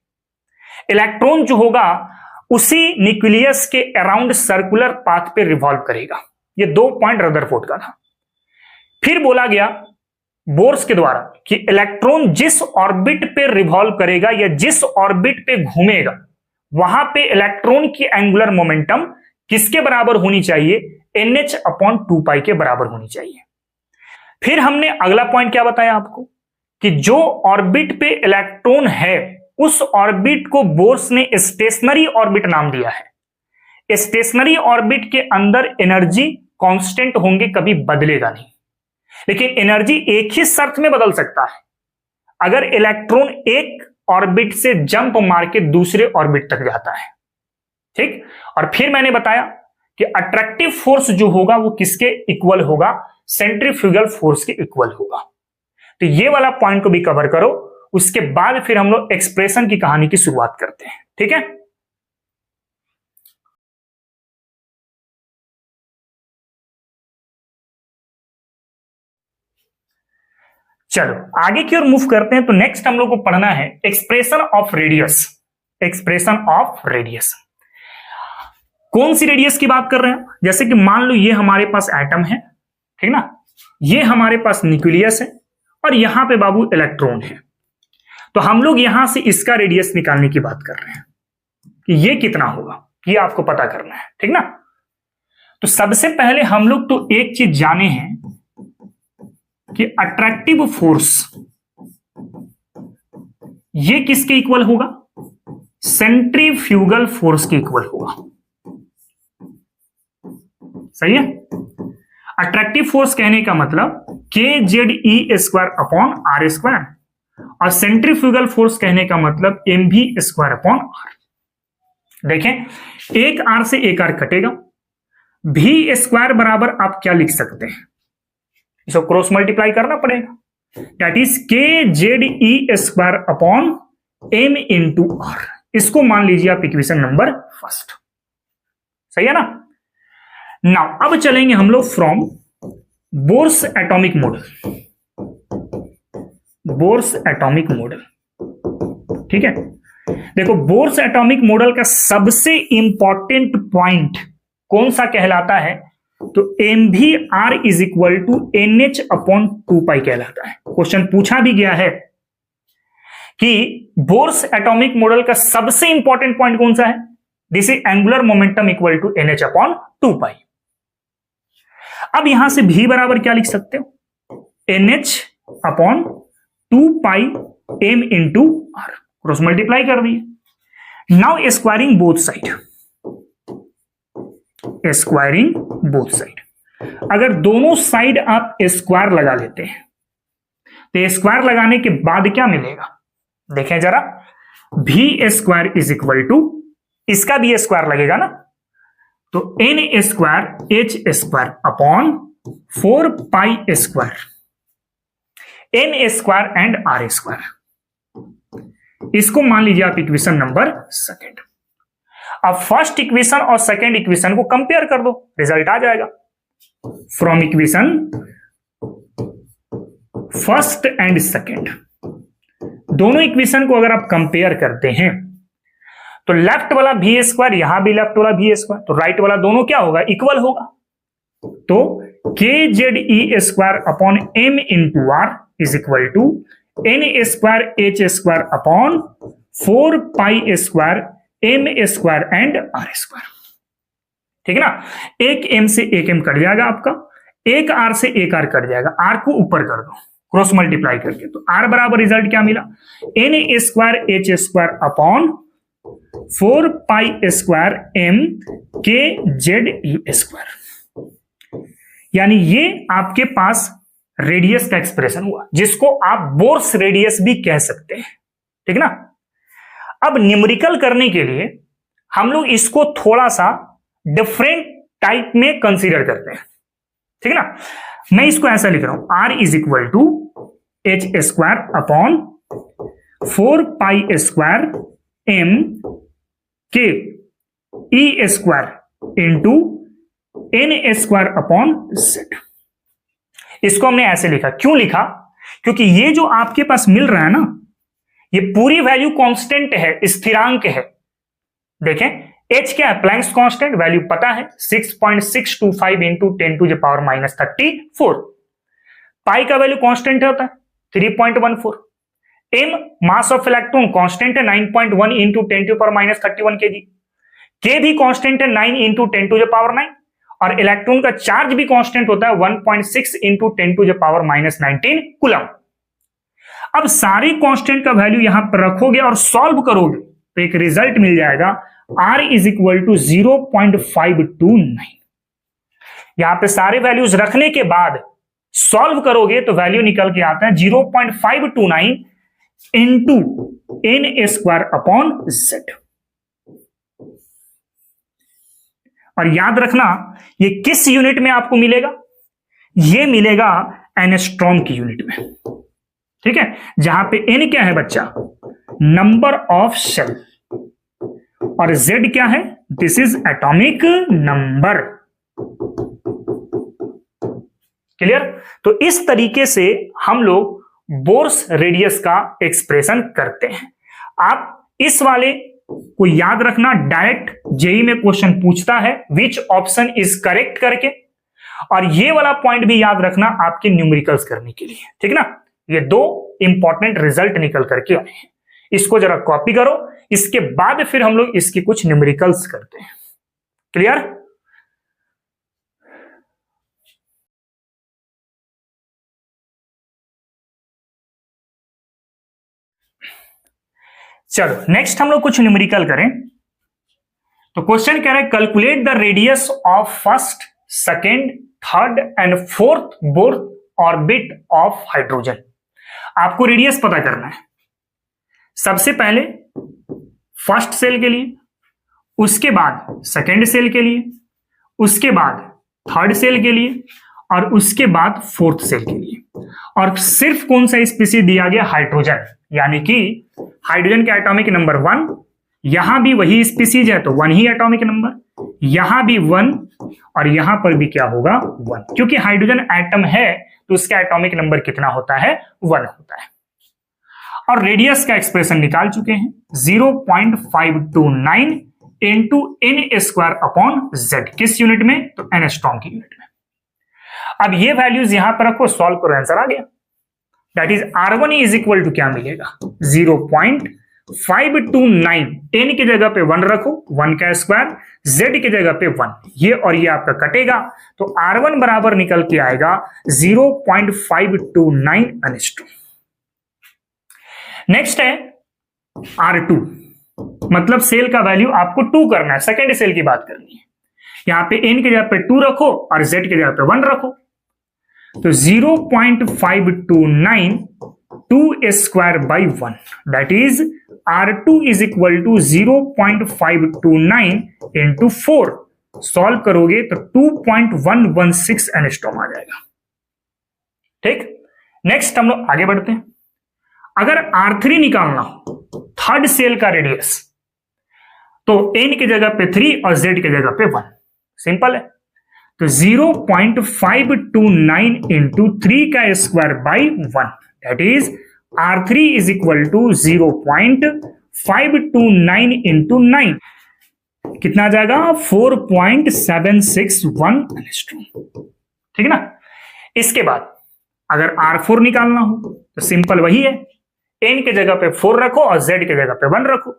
इलेक्ट्रॉन जो होगा उसी न्यूक्लियस के अराउंड सर्कुलर पाथ पे रिवॉल्व करेगा। ये 2 पॉइंट रदरफोर्ड का था। फिर बोला गया बोर्स के द्वारा कि इलेक्ट्रॉन जिस ऑर्बिट पे रिवॉल्व करेगा या जिस ऑर्बिट पे घूमेगा वहां पे इलेक्ट्रॉन की एंगुलर मोमेंटम किसके बराबर होनी चाहिए? NH/2π के बराबर होनी चाहिए। फिर हमने अगला पॉइंट क्या बताया आपको कि जो ऑर्बिट पे इलेक्ट्रॉन है उस ऑर्बिट को बोर्स ने स्टेशनरी ऑर्बिट नाम दिया है। स्टेशनरी ऑर्बिट के अंदर एनर्जी कांस्टेंट होंगे, कभी बदलेगा नहीं, लेकिन एनर्जी एक ही शर्त में बदल सकता है, अगर इलेक्ट्रॉन एक ऑर्बिट से जंप मार के दूसरे ऑर्बिट तक जाता है। ठीक, और फिर मैंने बताया कि अट्रैक्टिव फोर्स जो होगा वो किसके इक्वल होगा? सेंट्रीफ्यूगल फोर्स के इक्वल होगा। तो ये वाला पॉइंट को भी कवर करो, उसके बाद फिर हम लोग एक्सप्रेशन की कहानी की शुरुआत करते हैं। ठीक है, चलो आगे की ओर मूव करते हैं। तो नेक्स्ट हम लोग को पढ़ना है expression of radius. Expression of radius, कौन सी रेडियस की बात कर रहे हैं? जैसे कि मान लो ये हमारे पास एटम है, ठीक ना, ये हमारे पास न्यूक्लियस है और यहां पे बाबू इलेक्ट्रॉन है। तो हम लोग यहां से इसका रेडियस निकालने की बात कर रहे हैं कि ये कितना होगा, ये आपको पता करना है। ठीक ना, तो सबसे पहले हम लोग तो एक चीज जाने हैं कि अट्रैक्टिव फोर्स ये किसके इक्वल होगा? सेंट्रीफ्यूगल फोर्स के इक्वल होगा। सही है, अट्रैक्टिव फोर्स कहने का मतलब kZe²/r² और सेंट्रीफ्यूगल फोर्स कहने का मतलब mv²/r। देखें, एक r से एक r कटेगा, v² बराबर आप क्या लिख सकते हैं? इसको क्रॉस मल्टीप्लाई करना पड़ेगा, दैट इज kZe²/m r। इसको मान लीजिए आप इक्वेशन नंबर फर्स्ट। सही है ना। नाउ अब चलेंगे हम लोग from bourse atomic model. Bourse atomic model, ठीक है। देखो, बोर्स एटॉमिक मॉडल का सबसे इंपॉर्टेंट पॉइंट कौन सा कहलाता है? तो mvr is equal to NH/2π कहलाता है। क्वेश्चन पूछा भी गया है कि बोर्स एटॉमिक मॉडल का सबसे इंपॉर्टेंट पॉइंट कौन सा है? This is angular momentum equal to NH/2π। अब यहां से v बराबर क्या लिख सकते हो? NH/2πm into r, cross multiply कर दिए। Now squaring both side, squaring both side. अगर दोनों साइड आप स्क्वायर लगा लेते हैं तो स्क्वायर लगाने के बाद क्या मिलेगा? देखें जरा, v² इज इक्वल टू, इसका भी स्क्वायर लगेगा ना, तो n²h²/4π², n² एंड r²। इसको मान लीजिए आप इक्वेशन नंबर सेकेंड। अब फर्स्ट इक्वेशन और सेकेंड इक्वेशन को कंपेयर कर दो, रिजल्ट आ जाएगा। From equation first and second, दोनों इक्वेशन को अगर आप कंपेयर करते हैं तो लेफ्ट वाला v², यहां भी लेफ्ट वाला v², तो राइट वाला दोनों क्या होगा? इक्वल होगा। तो kZe²/m into r is equal to n²h²/4π² m² and r²। ठीक है ना, एक m से एक m कट जाएगा आपका, एक r से एक r कट जाएगा, r को ऊपर कर दो क्रॉस मल्टीप्लाई करके, तो r बराबर रिजल्ट क्या मिला? n² h² 4 pi square M K Z E square. यानी ये आपके पास रेडियस का एक्सप्रेशन हुआ, जिसको आप बोर्स रेडियस भी कह सकते हैं। ठीक ना। अब न्यूमेरिकल करने के लिए हम लोग इसको थोड़ा सा डिफरेंट टाइप में कंसीडर करते हैं। ठीक है ना। मैं इसको ऐसा लिख रहा हूं, R is equal to H square upon 4 pi square M K E square into N square upon Z. इसको हमने ऐसे लिखा, क्यों लिखा? क्योंकि ये जो आपके पास मिल रहा है ना, ये पूरी वैल्यू कांस्टेंट है, स्थिरांक है। देखें h क्या है? प्लैंक्स कांस्टेंट, वैल्यू पता है 6.625 into 10 to the power minus 34। Pi का वैल्यू कांस्टेंट होता है 3.14। m mass of electron constant है 9.1 into 10 to power minus 31 kg। k भी कांस्टेंट है 9 इंटू 10 टू द पावर 9। और इलेक्ट्रॉन का चार्ज भी कांस्टेंट होता है 1.6 into 10 to the power minus 19 coulomb. अब सारे कांस्टेंट का वैल्यू यहां पर रखोगे और सॉल्व करोगे तो एक रिजल्ट मिल जाएगा, R इज इक्वल टू 0.529। यहां पे सारे वैल्यूज रखने के बाद सॉल्व करोगे तो वैल्यू निकल के आता है 0.529 into N square upon Z. और याद रखना ये किस यूनिट में आपको मिलेगा? ये मिलेगा एंगस्ट्रॉम की यूनिट में। ठीक है, जहां पे एन क्या है बच्चा? नंबर ऑफ शेल, और जेड क्या है? This is atomic number. Clear? तो इस तरीके से हम लोग बोर्स रेडियस का एक्सप्रेशन करते हैं। आप इस वाले को याद रखना, डायरेक्ट जेई में क्वेश्चन पूछता है विच ऑप्शन इज करेक्ट करके, और ये वाला पॉइंट भी याद रखना आपके न्यूमेरिकल्स करने के लिए। ठीक ना। ये दो इंपॉर्टेंट रिजल्ट निकल करके आए हैं, इसको जरा कॉपी करो, इसके बाद फिर हम लोग इसके कुछ न्यूमेरिकल्स करते हैं। क्लियर? चलो नेक्स्ट हम लोग कुछ न्यूमेरिकल करें। तो क्वेश्चन कह रहा है calculate the radius of first, second, third and fourth Bohr orbit of hydrogen. आपको रेडियस पता करना है। सबसे पहले फर्स्ट सेल के लिए, उसके बाद सेकेंड सेल के लिए, उसके बाद थर्ड सेल के लिए, और उसके बाद फोर्थ सेल के लिए। और सिर्फ कौन सा स्पीसीज दिया गया? हाइड्रोजन। यानी कि हाइड्रोजन का एटॉमिक नंबर 1, यहां भी वही स्पीसीज है तो 1 ही एटॉमिक नंबर, यहां भी 1, और यहां पर भी क्या होगा? 1। क्योंकि हाइड्रोजन एटम है तो उसका एटॉमिक नंबर कितना होता है? 1 होता है। और रेडियस का एक्सप्रेशन निकाल चुके हैं, 0.529 into N square upon Z. किस यूनिट में? तो एंगस्ट्रॉम की यूनिट में। अब ये वैल्यूज यहां पर रखो, सॉल्व करो, आंसर आ गया। That is R1 is equal to क्या मिलेगा? 0.529। एन की जगह पे 1 रखो, 1 का स्क्वायर, जेड की जगह पे 1, ये और ये आपका कटेगा तो R1 बराबर निकल के आएगा 0.529 एंगस्ट्रॉम। नेक्स्ट है R2, मतलब सेल का वैल्यू आपको 2 करना है, सेकेंड सेल की बात करनी है। यहां पे एन की जगह पे 2 रखो और जेड की जगह पे 1 रखो, तो 0.529 2 square by 1, that is R2 is equal to 0.529 into 4। Solve करोगे तो 2.116 एंगस्ट्रॉम आ जाएगा। ठीक, नेक्स्ट हम लोग आगे बढ़ते हैं। अगर R3 निकालना हो, थर्ड सेल का रेडियस, तो n की जगह पे 3 और z की जगह पे 1, सिंपल है। तो 0.529 इंटू 3 का square by 1, that is R3 is equal to 0.529 into 9, कितना आ जाएगा? 4.761 एंगस्ट्रॉम। ठीक है ना। इसके बाद अगर R4 निकालना हो तो सिंपल वही है, n की जगह पे 4 रखो और z की जगह पे 1 रखो,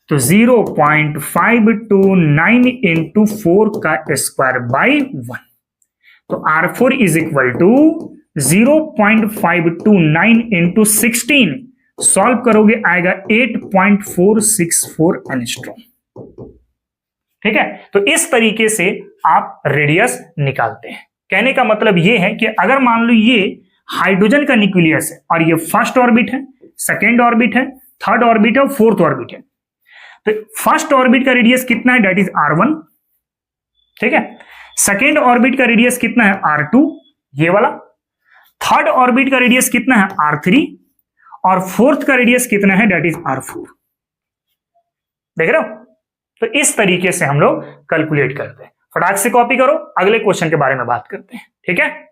तो 0.529 इंटू 4 का स्क्वायर बाई 1, तो R4 is equal to 0.529 into 16, solve करोगे आएगा 8.464 एंगस्ट्रॉम। ठीक है, तो इस तरीके से आप रेडियस निकालते हैं। कहने का मतलब ये है कि अगर मान लो ये हाइड्रोजन का न्यूक्लियस है और ये फर्स्ट ऑर्बिट है, सेकेंड ऑर्बिट है, थर्ड ऑर्बिट है और फोर्थ ऑर्बिट है, तो फर्स्ट ऑर्बिट का रेडियस कितना है, दैट इज R1। ठीक है, सेकेंड ऑर्बिट का रेडियस कितना है, R2 ये वाला, थर्ड ऑर्बिट का रेडियस कितना है, R3 और फोर्थ का रेडियस कितना है, दैट इज R4। देख रहे हो, तो इस तरीके से हम लोग कैलकुलेट करते हैं। फटाक से कॉपी करो, अगले क्वेश्चन के बारे में बात करते हैं। ठीक है,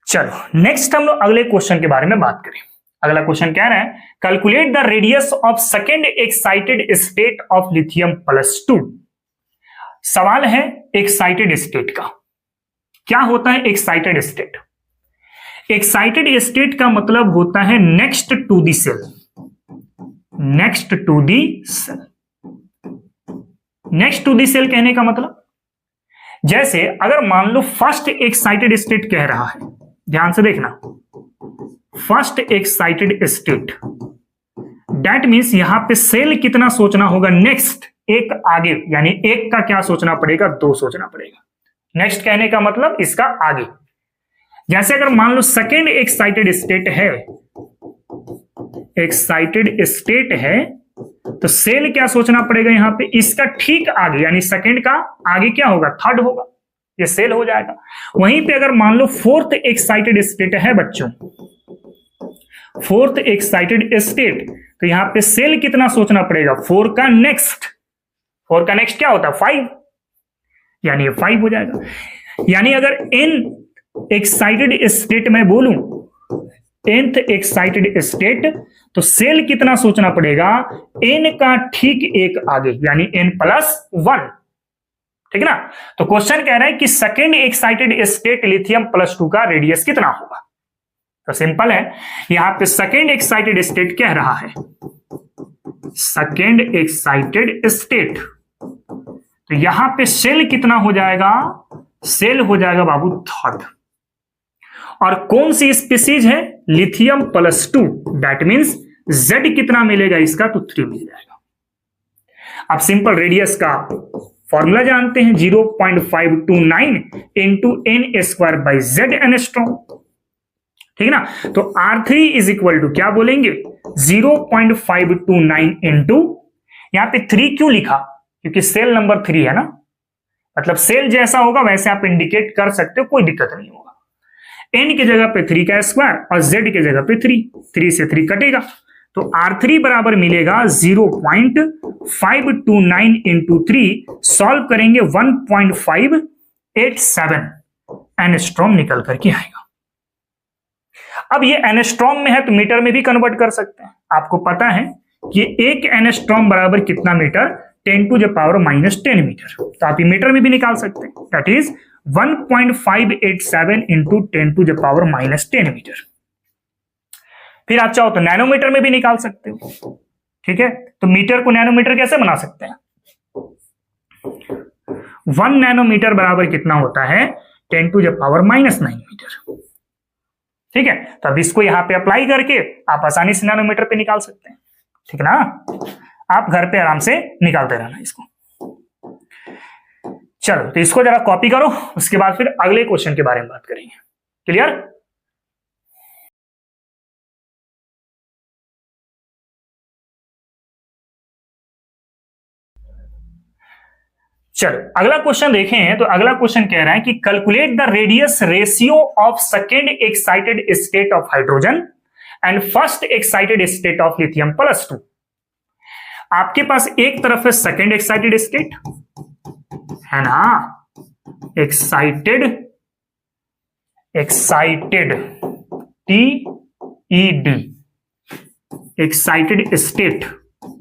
चलो नेक्स्ट हम लोग अगले क्वेश्चन के बारे में बात करें। अगला क्वेश्चन क्या है, calculate the radius of second excited state of lithium +2। सवाल है एक्साइटेड स्टेट का। क्या होता है एक्साइटेड स्टेट? एक्साइटेड स्टेट का मतलब होता है next to the cell. Next to the cell, next to the cell कहने का मतलब, जैसे अगर मान लो फर्स्ट एक्साइटेड स्टेट कह रहा है, ध्यान से देखना, first excited state, that means यहां पे सेल कितना सोचना होगा, नेक्स्ट एक आगे, यानी एक का क्या सोचना पड़ेगा, 2 सोचना पड़ेगा। नेक्स्ट कहने का मतलब इसका आगे। जैसे अगर मान लो सेकेंड एक्साइटेड स्टेट है, एक्साइटेड स्टेट है, तो सेल क्या सोचना पड़ेगा यहां पे, इसका ठीक आगे, यानी सेकेंड का आगे क्या होगा, थर्ड होगा, ये सेल हो जाएगा। वहीं पे अगर मान लो फोर्थ एक्साइटेड स्टेट है बच्चों, फोर्थ एक्साइटेड स्टेट, तो यहां पे सेल कितना सोचना पड़ेगा, 4 का नेक्स्ट, 4 का नेक्स्ट क्या होता है, 5, यानी ये 5 हो जाएगा। यानी अगर n एक्साइटेड स्टेट में बोलूं, nth एक्साइटेड स्टेट, तो सेल कितना सोचना पड़ेगा, n का ठीक एक आगे, यानी n+1। ठीक है ना, तो क्वेश्चन कह रहा है कि सेकेंड एक्साइटेड स्टेट लिथियम +2 का रेडियस कितना होगा। तो सिंपल है, यहां पे सेकेंड एक्साइटेड स्टेट कह रहा है, सेकेंड एक्साइटेड स्टेट, तो यहां पे सेल कितना हो जाएगा, सेल हो जाएगा बाबू थर्ड। और कौन सी स्पीसीज है, लिथियम +2, दैट मीन्स Z कितना मिलेगा इसका, तो 3 मिल जाएगा। अब सिंपल रेडियस का फॉर्मूला जानते हैं, 0.529 इंटू n² एंगस्ट्रॉम। ठीक है ना, तो R3 इज इक्वल टू क्या बोलेंगे, 0.529 इंटू, यहां पे 3 क्यों लिखा, क्योंकि सेल नंबर 3 है ना, मतलब सेल जैसा होगा वैसे आप इंडिकेट कर सकते हो, कोई दिक्कत नहीं होगा। n की जगह पे 3 का स्क्वायर और z की जगह पे 3 से 3 कटेगा, तो R3 बराबर मिलेगा 0.529 इंटू 3, सॉल्व करेंगे 1.587 एंगस्ट्रॉम निकल करके आएगा। अब ये एंगस्ट्रॉम में है तो मीटर में भी कन्वर्ट कर सकते हैं। आपको पता है कि 1 एंगस्ट्रॉम बराबर कितना मीटर, 10⁻⁻10 मीटर, तो आप ये मीटर में भी निकाल सकते हैं, दैट इज 1.587 इंटू 10⁻⁻10 मीटर। फिर आप चाहो तो नैनोमीटर में भी निकाल सकते हो। ठीक है, तो मीटर को नैनोमीटर कैसे बना सकते हैं, 1 नैनोमीटर बराबर कितना होता है, 10⁻⁻9 मीटर। ठीक है, तो अब इसको यहां पे अप्लाई करके आप आसानी से नैनोमीटर पे निकाल सकते हैं। ठीक है ना, आप घर पे आराम से निकालते रहना इसको। चलो तो इसको जरा कॉपी करो, उसके बाद फिर अगले क्वेश्चन के बारे में बात करेंगे। क्लियर? चलो अगला क्वेश्चन देखें, तो अगला क्वेश्चन कह रहा है कि calculate the radius ratio of second excited state of hydrogen and first excited state of lithium +2। आपके पास एक तरफ है सेकेंड एक्साइटेड स्टेट है ना, excited TED, excited state,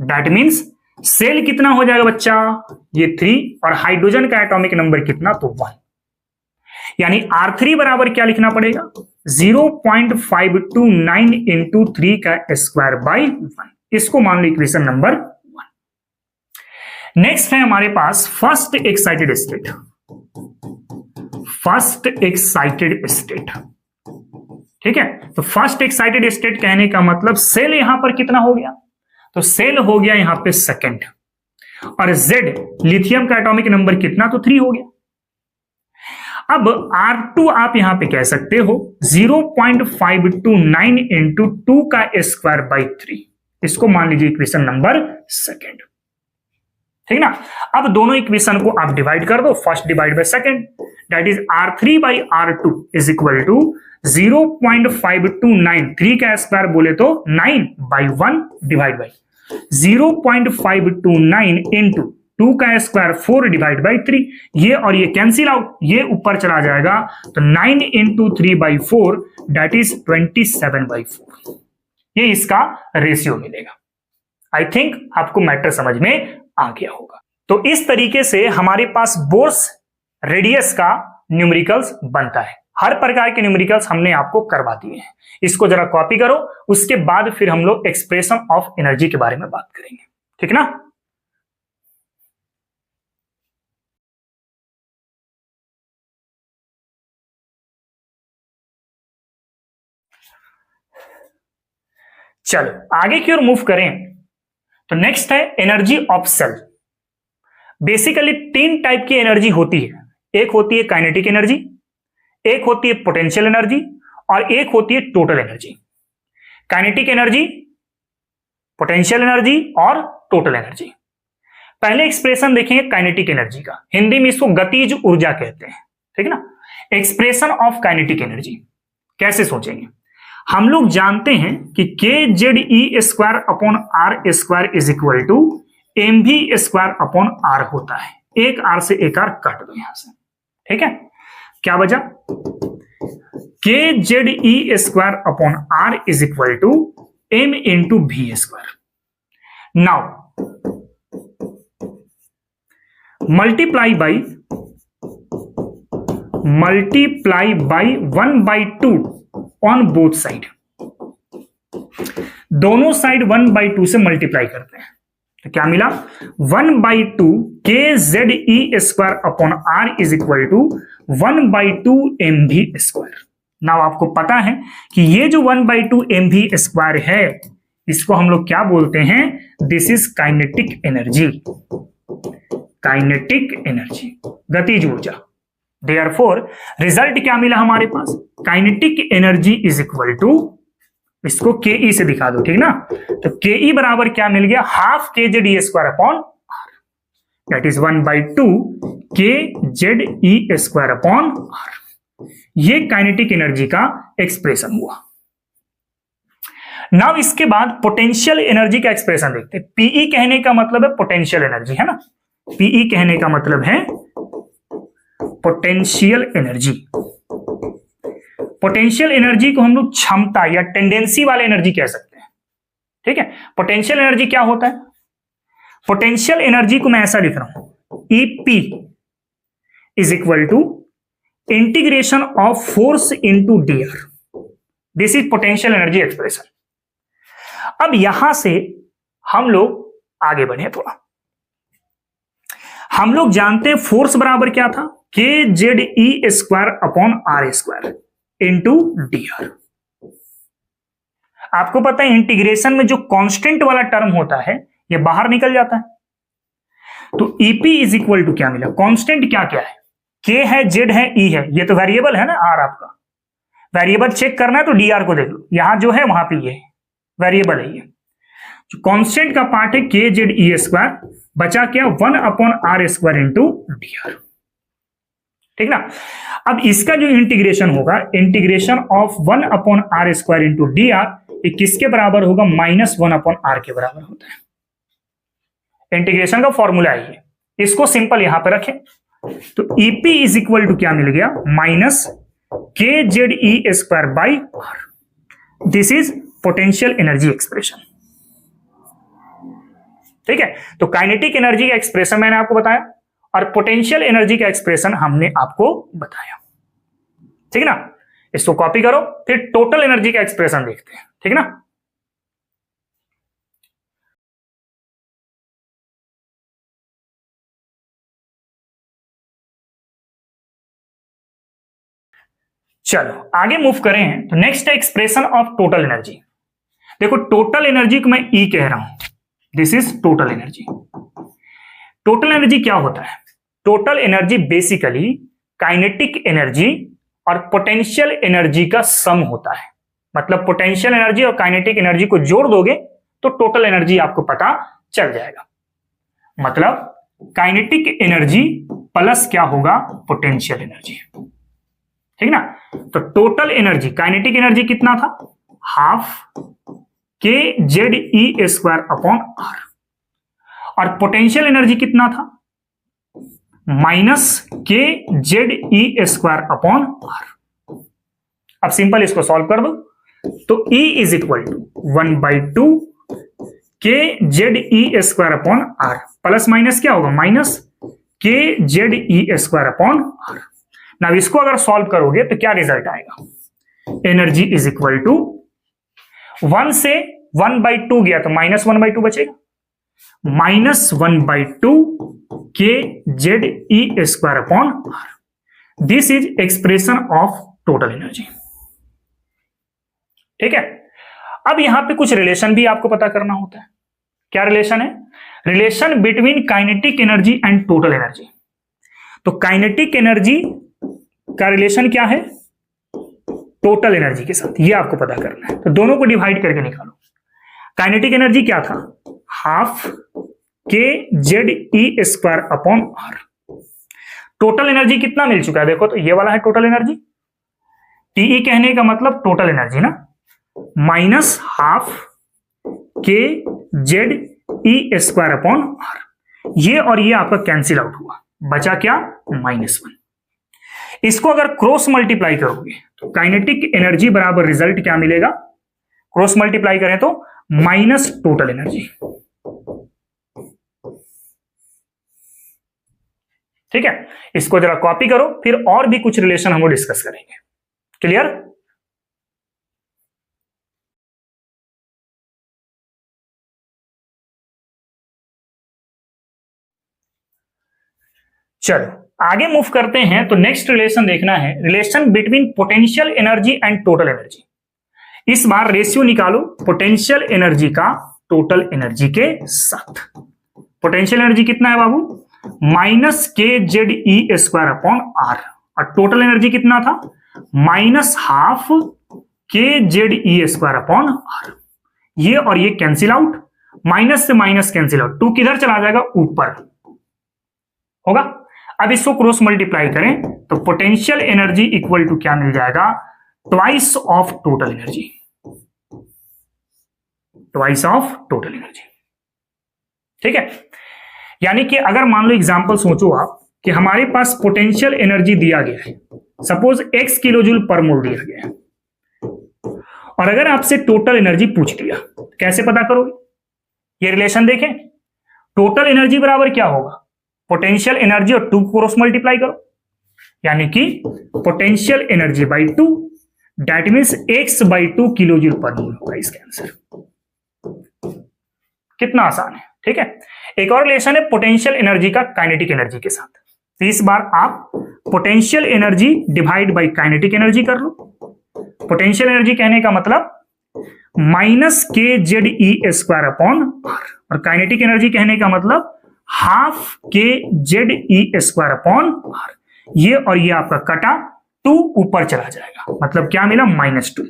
that means cell कितना हो जाएगा बच्चा, ये 3, और हाइड्रोजन का एटॉमिक नंबर कितना, तो 1। यानी R3 बराबर क्या लिखना पड़ेगा, 0.529 इंटू 3 का स्क्वायर बाई 1। इसको मान लो इक्वेशन नंबर 1। नेक्स्ट है हमारे पास first excited state. First excited state, ठीक है। तो फर्स्ट एक्साइटेड स्टेट कहने का मतलब सेल यहां पर कितना हो गया, तो सेल हो गया यहां पे सेकंड, और Z लिथियम का एटॉमिक नंबर कितना, तो 3 हो गया। अब R2 आप यहां पे कह सकते हो 0.529 इंटू 2 का स्क्वायर बाई 3, इसको मान लीजिए इक्वेशन नंबर सेकंड, ठीक ना। अब दोनों इक्वेशन को आप डिवाइड कर दो, first divide by second, that is R3 by R2 is equal to 0.529, 3 का स्क्वायर बोले तो 9 बाई 1 डिवाइड बाई 0.529 इंटू 2 का स्क्वायर 4 डिवाइड बाई 3, ये और ये कैंसिल आउट, ये ऊपर चला जाएगा, तो 9 into 3 by 4 that is 27 by 4, ये इसका रेशियो मिलेगा। आई थिंक आपको मैटर समझ में आ गया होगा। तो इस तरीके से हमारे पास बोर्स रेडियस का न्यूमेरिकल्स बनता है। हर प्रकार के न्यूमेरिकल्स हमने आपको करवा दिए हैं, इसको जरा कॉपी करो, उसके बाद फिर हम लोग एक्सप्रेशन ऑफ एनर्जी के बारे में बात करेंगे, ठीक ना। चलो आगे की ओर मूव करें, तो नेक्स्ट है energy of cell. Basically 3 type की एनर्जी होती है, एक होती है काइनेटिक एनर्जी, एक होती है पोटेंशियल एनर्जी, और एक होती है total energy. Kinetic energy, potential energy और टोटल एनर्जी। पहले एक्सप्रेशन देखेंगे काइनेटिक एनर्जी का, हिंदी में इसको गतिज ऊर्जा कहते हैं, ठीक है ना। एक्सप्रेशन ऑफ काइनेटिक एनर्जी कैसे सोचेंगे, हम लोग जानते हैं कि KZE square upon R square is equal to MV square upon R होता है। एक R से एक R काट दो यहां से, ठीक है। क्या बचा, KZE square upon R is equal to M into V square. Now multiply by 1/2 on both side, दोनों साइड 1/2 से मल्टीप्लाई करते हैं, तो क्या मिला 1/2 KZE square upon R is equal to 1/2 MV square. Now आपको पता है कि ये जो 1/2 MV स्क्वायर है, इसको हम लोग क्या बोलते हैं, this is kinetic energy, kinetic energy, गतिज ऊर्जा। देयरफॉर रिजल्ट क्या मिला हमारे पास, kinetic energy is equal to, इसको KE से दिखा दो, ठीक ना। तो KE बराबर क्या मिल गया, half KZE square upon R, that is 1/2 KZE square upon R। ये काइनेटिक एनर्जी का एक्सप्रेशन हुआ। नाउ इसके बाद पोटेंशियल एनर्जी का एक्सप्रेशन देखते हैं। PE कहने का मतलब है पोटेंशियल एनर्जी, है ना। PE कहने का मतलब है पोटेंशियल एनर्जी। पोटेंशियल एनर्जी को हम लोग क्षमता या टेंडेंसी वाले एनर्जी कह सकते हैं, ठीक है। पोटेंशियल एनर्जी क्या होता है, पोटेंशियल एनर्जी को मैं ऐसा लिख रहा हूं, EP is equal to integration of force into dr, this is potential energy expression. अब यहां से हम लोग आगे बढ़े थोड़ा, हम लोग जानते हैं फोर्स बराबर क्या था, KZE square upon R square into dr। आपको पता है इंटीग्रेशन में जो कांस्टेंट वाला टर्म होता है ये बाहर निकल जाता है, तो EP इज इक्वल टू क्या मिला, कांस्टेंट क्या क्या है, K है, Z है, E है, ये तो वेरिएबल है ना, R आपका वेरिएबल चेक करना है तो dr को देख लो, यहां जो है वहां पे ये वेरिएबल है, ये जो कांस्टेंट का पार्ट है KZE स्क्वायर, बचा क्या 1 upon R square into dr, ठीक ना। अब इसका जो इंटीग्रेशन होगा, integration of 1 upon R square into dr, ये किसके बराबर होगा, -1 अपॉन R के बराबर होता है। इंटीग्रेशन का फॉर्मूला है ये, इसको सिंपल यहां पर रखें, तो EP इज इक्वल टू क्या मिल गया, minus KZE square by R। This is potential energy expression, ठीक है। तो काइनेटिक एनर्जी का एक्सप्रेशन मैंने आपको बताया, और पोटेंशियल एनर्जी का एक्सप्रेशन हमने आपको बताया, ठीक ना। इसको कॉपी करो, फिर टोटल एनर्जी का एक्सप्रेशन देखते हैं, ठीक ना। चलो आगे मूव करें तो नेक्स्ट है एक्सप्रेशन ऑफ टोटल एनर्जी। देखो टोटल एनर्जी को मैं ई कह रहा हूं, this is total energy. Total energy क्या होता है? Total energy basically kinetic energy और पोटेंशियल एनर्जी का सम होता है। मतलब पोटेंशियल एनर्जी और काइनेटिक एनर्जी को जोड़ दोगे तो टोटल एनर्जी आपको पता चल जाएगा। मतलब काइनेटिक एनर्जी प्लस क्या होगा? पोटेंशियल एनर्जी, ठीक ना। तो टोटल एनर्जी, काइनेटिक एनर्जी कितना था? Half K Z E square upon R, और पोटेंशियल एनर्जी कितना था? Minus K Z E square upon R. अब सिंपल इसको सॉल्व कर दो तो E is equal to 1/2 K Z E square upon R, plus minus क्या होगा? Minus K Z E square upon R. ना इसको अगर सॉल्व करोगे तो क्या रिजल्ट आएगा? एनर्जी इज इक्वल टू 1 से 1/2 गया तो -1/2 बचेगा, -1/2 K Z E square upon R. This is expression of total energy, ठीक है। अब यहां पे कुछ रिलेशन भी आपको पता करना होता है। क्या रिलेशन है? Relation between kinetic energy and total energy. तो काइनेटिक एनर्जी का रिलेशन क्या है? टोटल एनर्जी के साथ, ये आपको पता करना है। तो दोनों को डिवाइड करके निकालो। काइनेटिक एनर्जी क्या था? Half K Z E square upon R. Total energy कितना मिल चुका है? देखो तो ये वाला है टोटल एनर्जी, टीई कहने का मतलब टोटल एनर्जी ना, minus half K Z E square upon R. ये और ये आपका कैंसिल आउट हुआ, बचा क्या? -1। इसको अगर क्रॉस मल्टीप्लाई करोगे तो काइनेटिक एनर्जी बराबर रिजल्ट क्या मिलेगा? क्रॉस मल्टीप्लाई करें तो माइनस टोटल एनर्जी, ठीक है। इसको जरा कॉपी करो, फिर और भी कुछ रिलेशन हम डिस्कस करेंगे। क्लियर? चलो आगे मूव करते हैं तो नेक्स्ट रिलेशन देखना है, relation between potential energy and total energy. इस बार रेशियो निकालो पोटेंशियल एनर्जी का टोटल एनर्जी के साथ। पोटेंशियल एनर्जी कितना है बाबू? Minus K Z E square upon R, और टोटल एनर्जी कितना था? Minus half K Z E square upon R. ये और ये कैंसिल आउट, माइनस से माइनस कैंसिल आउट, 2 किधर चला जाएगा? ऊपर होगा। अब इसको क्रॉस मल्टीप्लाई करें तो पोटेंशियल एनर्जी इक्वल टू क्या मिल जाएगा? Twice of total energy, twice of total energy, ठीक है। यानी कि अगर मान लो एग्जांपल सोचो आप कि हमारे पास पोटेंशियल एनर्जी दिया गया है, suppose x kilo joule per मोल दिया गया है, और अगर आपसे टोटल एनर्जी पूछ लिया, कैसे पता करोगे? ये रिलेशन देखें, टोटल एनर्जी बराबर क्या होगा? पोटेंशियल एनर्जी और 2 क्रॉस मल्टीप्लाई करो, यानी कि potential energy by 2, that means x/2 kilo joule per mole होगा इसका आंसर। कितना आसान है, ठीक है। एक और रिलेशन है पोटेंशियल एनर्जी का काइनेटिक एनर्जी के साथ। तो इस बार आप potential energy divide by kinetic energy कर लो। पोटेंशियल एनर्जी कहने का मतलब minus K Z E square upon R, और काइनेटिक एनर्जी कहने का मतलब half K Z E square upon R. ये और ये आपका कटा, 2 ऊपर चला जाएगा, मतलब क्या मिला? -2,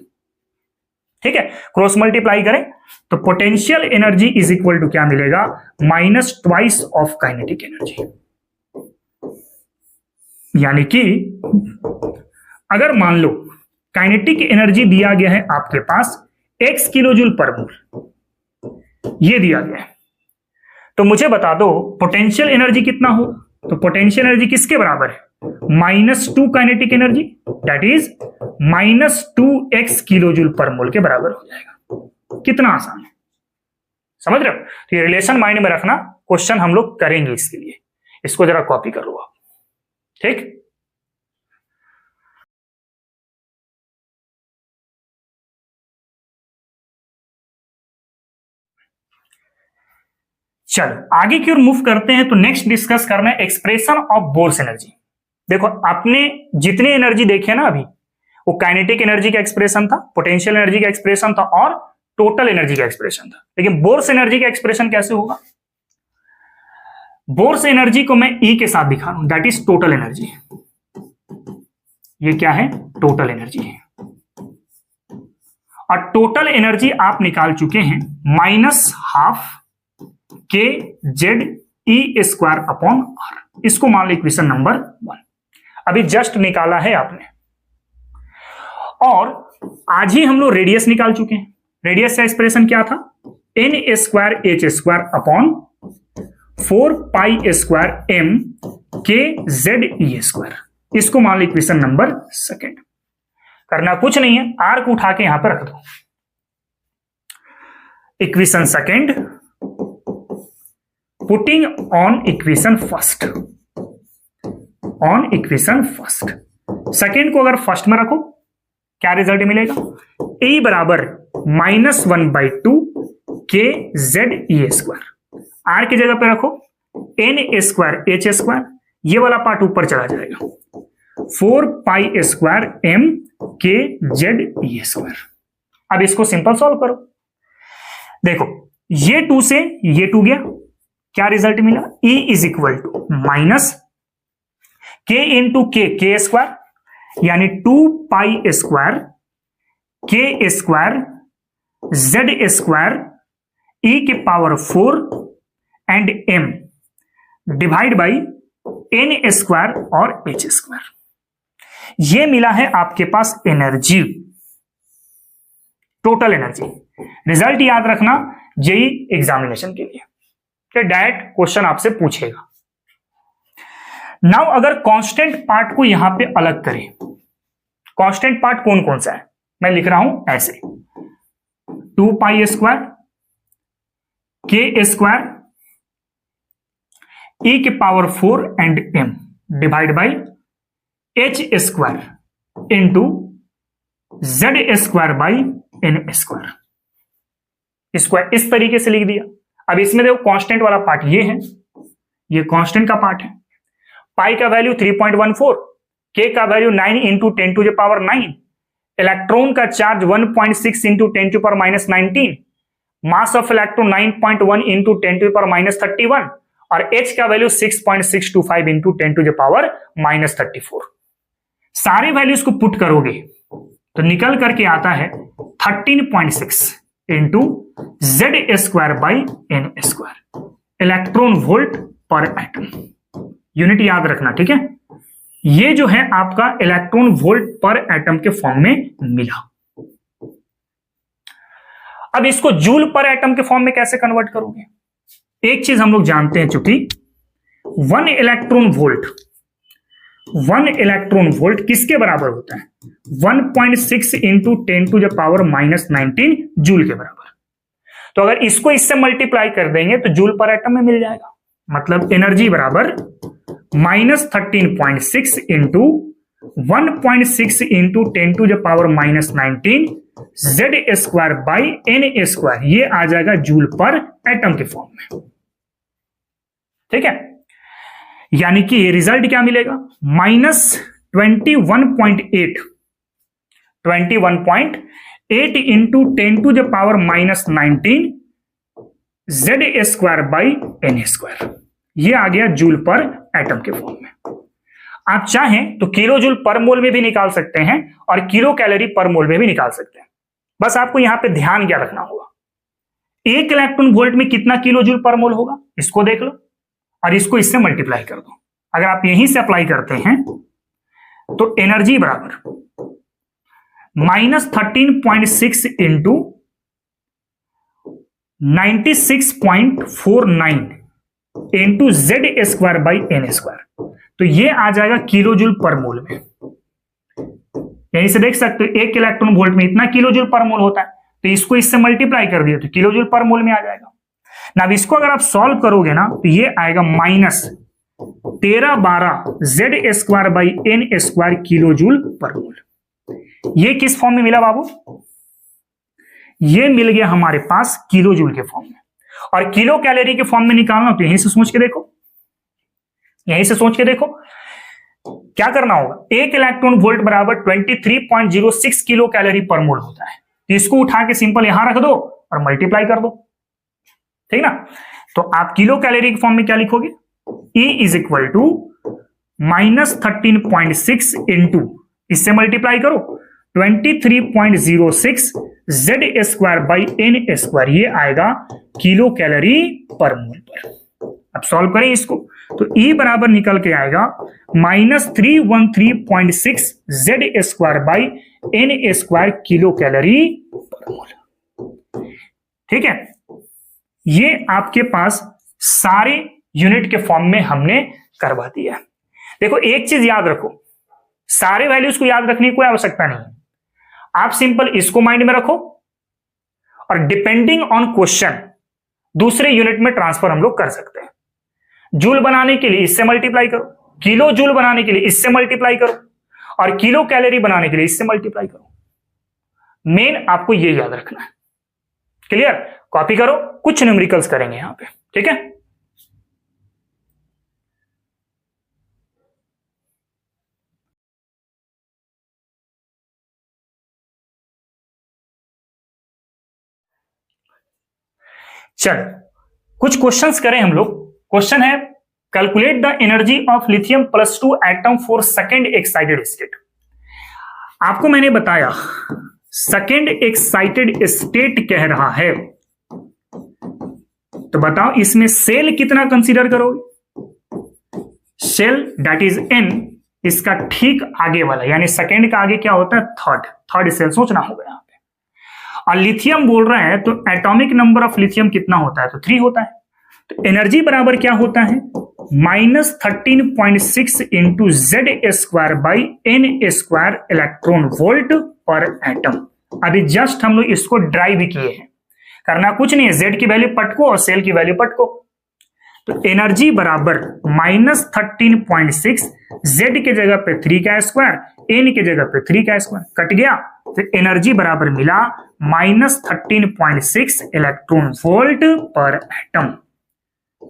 ठीक है। क्रॉस मल्टीप्लाई करें तो potential energy is equal to क्या मिलेगा? Minus twice of kinetic energy. यानी कि अगर मान लो काइनेटिक एनर्जी दिया गया है आपके पास x किलो जूल पर मोल, ये दिया गया है, तो मुझे बता दो पोटेंशियल एनर्जी कितना हो? तो पोटेंशियल एनर्जी किसके बराबर है? -2 kinetic energy, that is -2x kilo joule per mole के बराबर हो जाएगा। कितना आसान है, समझ रहे हो? तो ये रिलेशन माइंड में रखना, क्वेश्चन हम लोग करेंगे इसके लिए। इसको जरा कॉपी कर लो आप, ठीक। चलो आगे की ओर मूव करते हैं तो नेक्स्ट डिस्कस करना है एक्सप्रेशन ऑफ बोर्स एनर्जी। देखो आपने जितने एनर्जी देखे ना अभी, वो काइनेटिक एनर्जी का एक्सप्रेशन था, पोटेंशियल एनर्जी का एक्सप्रेशन था और टोटल एनर्जी का एक्सप्रेशन था। लेकिन बोर्स एनर्जी का एक्सप्रेशन कैसे होगा? बोर्स एनर्जी को मैं E के साथ दिखा रहा हूं, दैट इज टोटल एनर्जी। ये क्या है? टोटल एनर्जी है। और टोटल एनर्जी आप निकाल चुके हैं -12 kZe²/r। इसको मान लो इक्वेशन नंबर 1, अभी जस्ट निकाला है आपने। और आज ही हम लोग रेडियस निकाल चुके हैं। रेडियस का एक्सप्रेशन क्या था? n²h²/4π² kZe²। इसको मान लो इक्वेशन नंबर 2। करना कुछ नहीं है, आर को उठा के यहां पर रख दो। Equation 2 putting on equation 1 on equation 1। Second को अगर फर्स्ट में रखो क्या रिजल्ट मिलेगा? E बराबर -1/2 kZe²। आर की जगह पे रखो n²h², ये वाला पार्ट ऊपर चला जाएगा 4π² kZe²। अब इसको सिंपल सॉल्व करो। देखो ये 2 से ये 2 गया, क्या रिजल्ट मिला? E is equal to -k इंटू k² यानी 2π² k² Z² e⁻⁴ and m divide by n² और h²। ये मिला है आपके पास एनर्जी, टोटल एनर्जी। रिजल्ट याद रखना जेई एग्जामिनेशन के लिए, डायरेक्ट क्वेश्चन आपसे पूछेगा। नाउ अगर कांस्टेंट पार्ट को यहां पे अलग करें, कांस्टेंट पार्ट कौन कौन सा है? मैं लिख रहा हूं ऐसे 2π² k² e⁻⁴ and m divide by h² into Z² by n²। इसको इस तरीके से लिख दिया। अब इसमें देखो कांस्टेंट वाला पार्ट ये है, ये कांस्टेंट का पार्ट है। पाई का वैल्यू 3.14, के का वैल्यू 9 इंटू 10⁹, इलेक्ट्रॉन का charge 1.6 into 10⁻⁹, mass of electron 9.1 into 10⁻31 और H का वैल्यू 6.625 इंटू 10⁻34। सारे वैल्यूज को पुट करोगे तो निकल करके आता है 13.6 into Z² by n², electron volt पर एटम। यूनिट याद रखना, ठीक है? ये जो है आपका इलेक्ट्रॉन वोल्ट पर एटम के फॉर्म में मिला। अब इसको जूल पर एटम के फॉर्म में कैसे कन्वर्ट करोगे? एक चीज हम लोग जानते हैं, चूंकि 1 इलेक्ट्रॉन वोल्ट किसके बराबर होता है? 1.6 इंटू 10⁻⁻19 जूल के बराबर। तो अगर इसको इससे मल्टीप्लाई कर देंगे तो जूल पर एटम में मिल जाएगा। मतलब एनर्जी बराबर -13.6 into 1.6 into 10⁻⁻19 Z² by n², ये आ जाएगा जूल पर एटम के फॉर्म में। ठीक है, यानी कि ये रिजल्ट क्या मिलेगा? -21.8 इंटू 10⁻⁻19 Z² बाई n², ये आ गया जूल पर एटम के फॉर्म में। आप चाहें तो किलो जूल पर मोल में भी निकाल सकते हैं और किलो कैलोरी पर मोल में भी निकाल सकते हैं। बस आपको यहां पे ध्यान क्या रखना होगा, 1 इलेक्ट्रॉन वोल्ट में कितना किलो जूल पर मोल होगा इसको देख लो और इसको इससे मल्टीप्लाई कर दो। अगर आप यहीं से अप्लाई करते हैं तो एनर्जी बराबर -13.6 into 96.49 into Z² by n², तो ये आ जाएगा किलो जूल पर मोल में। यहीं से देख सकते हो 1 इलेक्ट्रॉन वोल्ट में इतना किलो जूल पर मोल होता है, तो इसको इससे मल्टीप्लाई कर दिया तो किलो जूल पर मोल में आ जाएगा ना। अब इसको अगर आप सॉल्व करोगे ना तो ये आएगा -1312 Z² by n² kilo joule per मोल। ये किस फॉर्म में मिला बाबू? ये मिल गया हमारे पास किलो जूल के फॉर्म में। और किलो कैलोरी के फॉर्म में निकालना तो यहीं से सोच के देखो, यहीं से सोच के देखो क्या करना होगा, 1 इलेक्ट्रॉन वोल्ट बराबर 23.06 किलो कैलोरी पर मोल होता है। तो इसको उठा के सिंपल यहां रख दो और मल्टीप्लाई कर दो, ठीक ना। तो आप किलो कैलोरी के फॉर्म में क्या लिखोगे, E is equal to -13.6 into, इससे मल्टीप्लाई करो 23.06 Z square by N square, ये आएगा किलो कैलोरी पर मोल पर। अब सॉल्व करें इसको, तो E बराबर निकल के आएगा -313.6 Z square by N square kilo calorie पर मोल। ठीक है, ये आपके पास सारे यूनिट के फॉर्म में हमने करवा दिया। देखो एक चीज याद रखो, सारे वैल्यूज को याद रखने की कोई आवश्यकता नहीं है, आप सिंपल इसको माइंड में रखो और डिपेंडिंग ऑन क्वेश्चन दूसरे यूनिट में ट्रांसफर हम लोग कर सकते हैं। जूल बनाने के लिए इससे मल्टीप्लाई करो, किलो जूल बनाने के लिए इससे मल्टीप्लाई करो, और किलो कैलोरी बनाने के लिए इससे मल्टीप्लाई करो। मेन आपको ये याद रखना है। क्लियर, कॉपी करो, कुछ न्यूमेरिकल्स करेंगे यहां पे, ठीक है। चलो कुछ क्वेश्चंस करें हम लोग। क्वेश्चन है, calculate the energy of lithium +2 atom for second excited state. आपको मैंने बताया सेकेंड एक्साइटेड स्टेट कह रहा है, तो बताओ इसमें सेल कितना कंसीडर करोगे। सेल दैट इज n, इसका ठीक आगे वाला, यानी सेकेंड का आगे क्या होता है, थर्ड सेल सोचना होगा यहां पे। और लिथियम बोल रहे हैं तो एटॉमिक नंबर ऑफ लिथियम कितना होता है, तो 3 होता है। तो एनर्जी बराबर क्या होता है, -13.6 into Z square by N square electron volt पर एटम। अभी जस्ट हम लोग इसको ड्राइव किए हैं, करना कुछ नहीं है, Z की वैल्यू पटको और सेल की वैल्यू पटको। तो एनर्जी बराबर -13.6, Z के जगह पे 3 का स्क्वायर, N के जगह पे 3 का स्क्वायर, कट गया। तो एनर्जी बराबर मिला -13.6 इलेक्ट्रॉन वोल्ट पर एटम।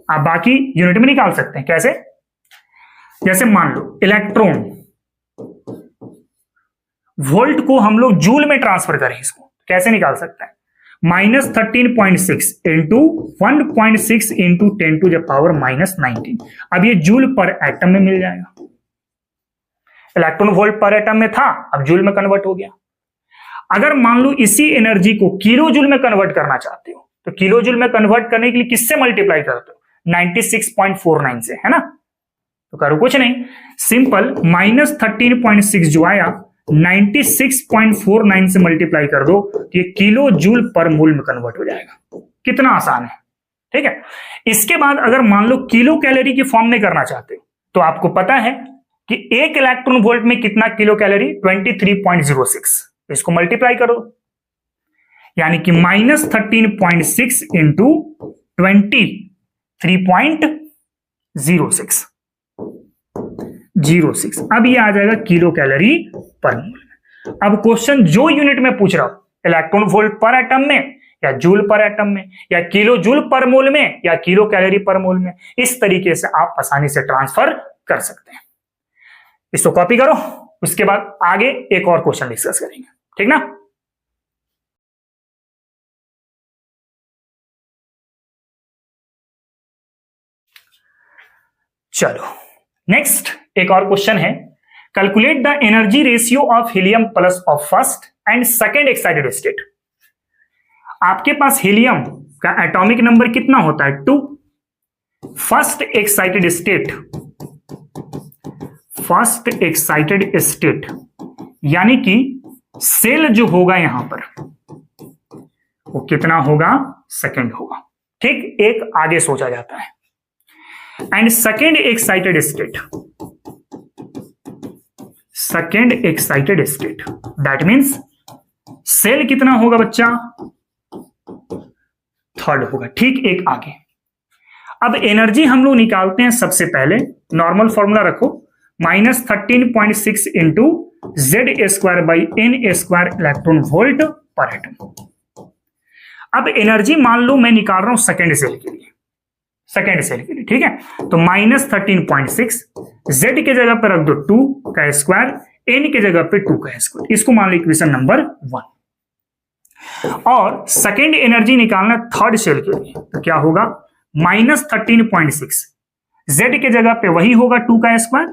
आप बाकी यूनिट में निकाल सकते हैं, कैसे, जैसे मान लो इलेक्ट्रॉन वोल्ट को हम लोग जूल में ट्रांसफर करें, इसको कैसे निकाल सकते हैं, -13.6 इंटू 1.6 इंटू 10⁻⁻19। अब ये जूल पर एटम में मिल जाएगा। इलेक्ट्रॉन वोल्ट पर एटम में था, अब जूल में कन्वर्ट हो गया। अगर मान लो इसी एनर्जी को किलो जूल में कन्वर्ट करना चाहते हो, तो किलो जूल में कन्वर्ट करने के लिए किससे मल्टीप्लाई करते हो, 96.49 से, है ना। तो करो कुछ नहीं, सिंपल -13.6 जो आया 96.49 से मल्टीप्लाई कर दो, तो ये किलो जूल पर मोल में कन्वर्ट हो जाएगा। कितना आसान है, ठीक है। इसके बाद अगर मान लो किलो कैलोरी की फॉर्म में करना चाहते हो, तो आपको पता है कि 1 इलेक्ट्रॉन वोल्ट में कितना किलो कैलोरी, 23.06, इसको मल्टीप्लाई करो, यानी कि -13.6 इंटू 23.06। अब ये आ जाएगा किलो कैलोरी पर मोल में। अब क्वेश्चन जो यूनिट में पूछ रहा हूं, इलेक्ट्रॉन वोल्ट पर एटम में, या जूल पर एटम में, या किलो जूल पर मोल में, या किलो कैलोरी पर मोल में, इस तरीके से आप आसानी से ट्रांसफर कर सकते हैं। इसको कॉपी करो, उसके बाद आगे एक और क्वेश्चन डिस्कस करेंगे, ठीक ना। चलो नेक्स्ट एक और क्वेश्चन है, calculate the energy ratio of helium plus of first and second excited state. आपके पास हीलियम का एटॉमिक नंबर कितना होता है, 2। फर्स्ट एक्साइटेड स्टेट यानी कि सेल जो होगा यहां पर वो कितना होगा, सेकेंड होगा, ठीक। एक आगे सोचा जाता है। And second excited state that means cell कितना होगा बच्चा, थर्ड होगा, ठीक, एक आगे। अब एनर्जी हम लोग निकालते हैं, सबसे पहले नॉर्मल फॉर्मूला रखो, -13.6 into Z square by N square electron volt पर एटम। अब एनर्जी मान लो मैं निकाल रहा हूं सेकेंड सेल के लिए, ठीक है। तो -13.6 z की जगह पर रख दो 2 का स्क्वायर, n की जगह पे 2 का स्क्वायर, इसको मान लो इक्वेशन नंबर 1। और सेकेंड एनर्जी निकालना थर्ड सेल के लिए, तो क्या होगा -13.6, z की जगह पे वही होगा 2 का स्क्वायर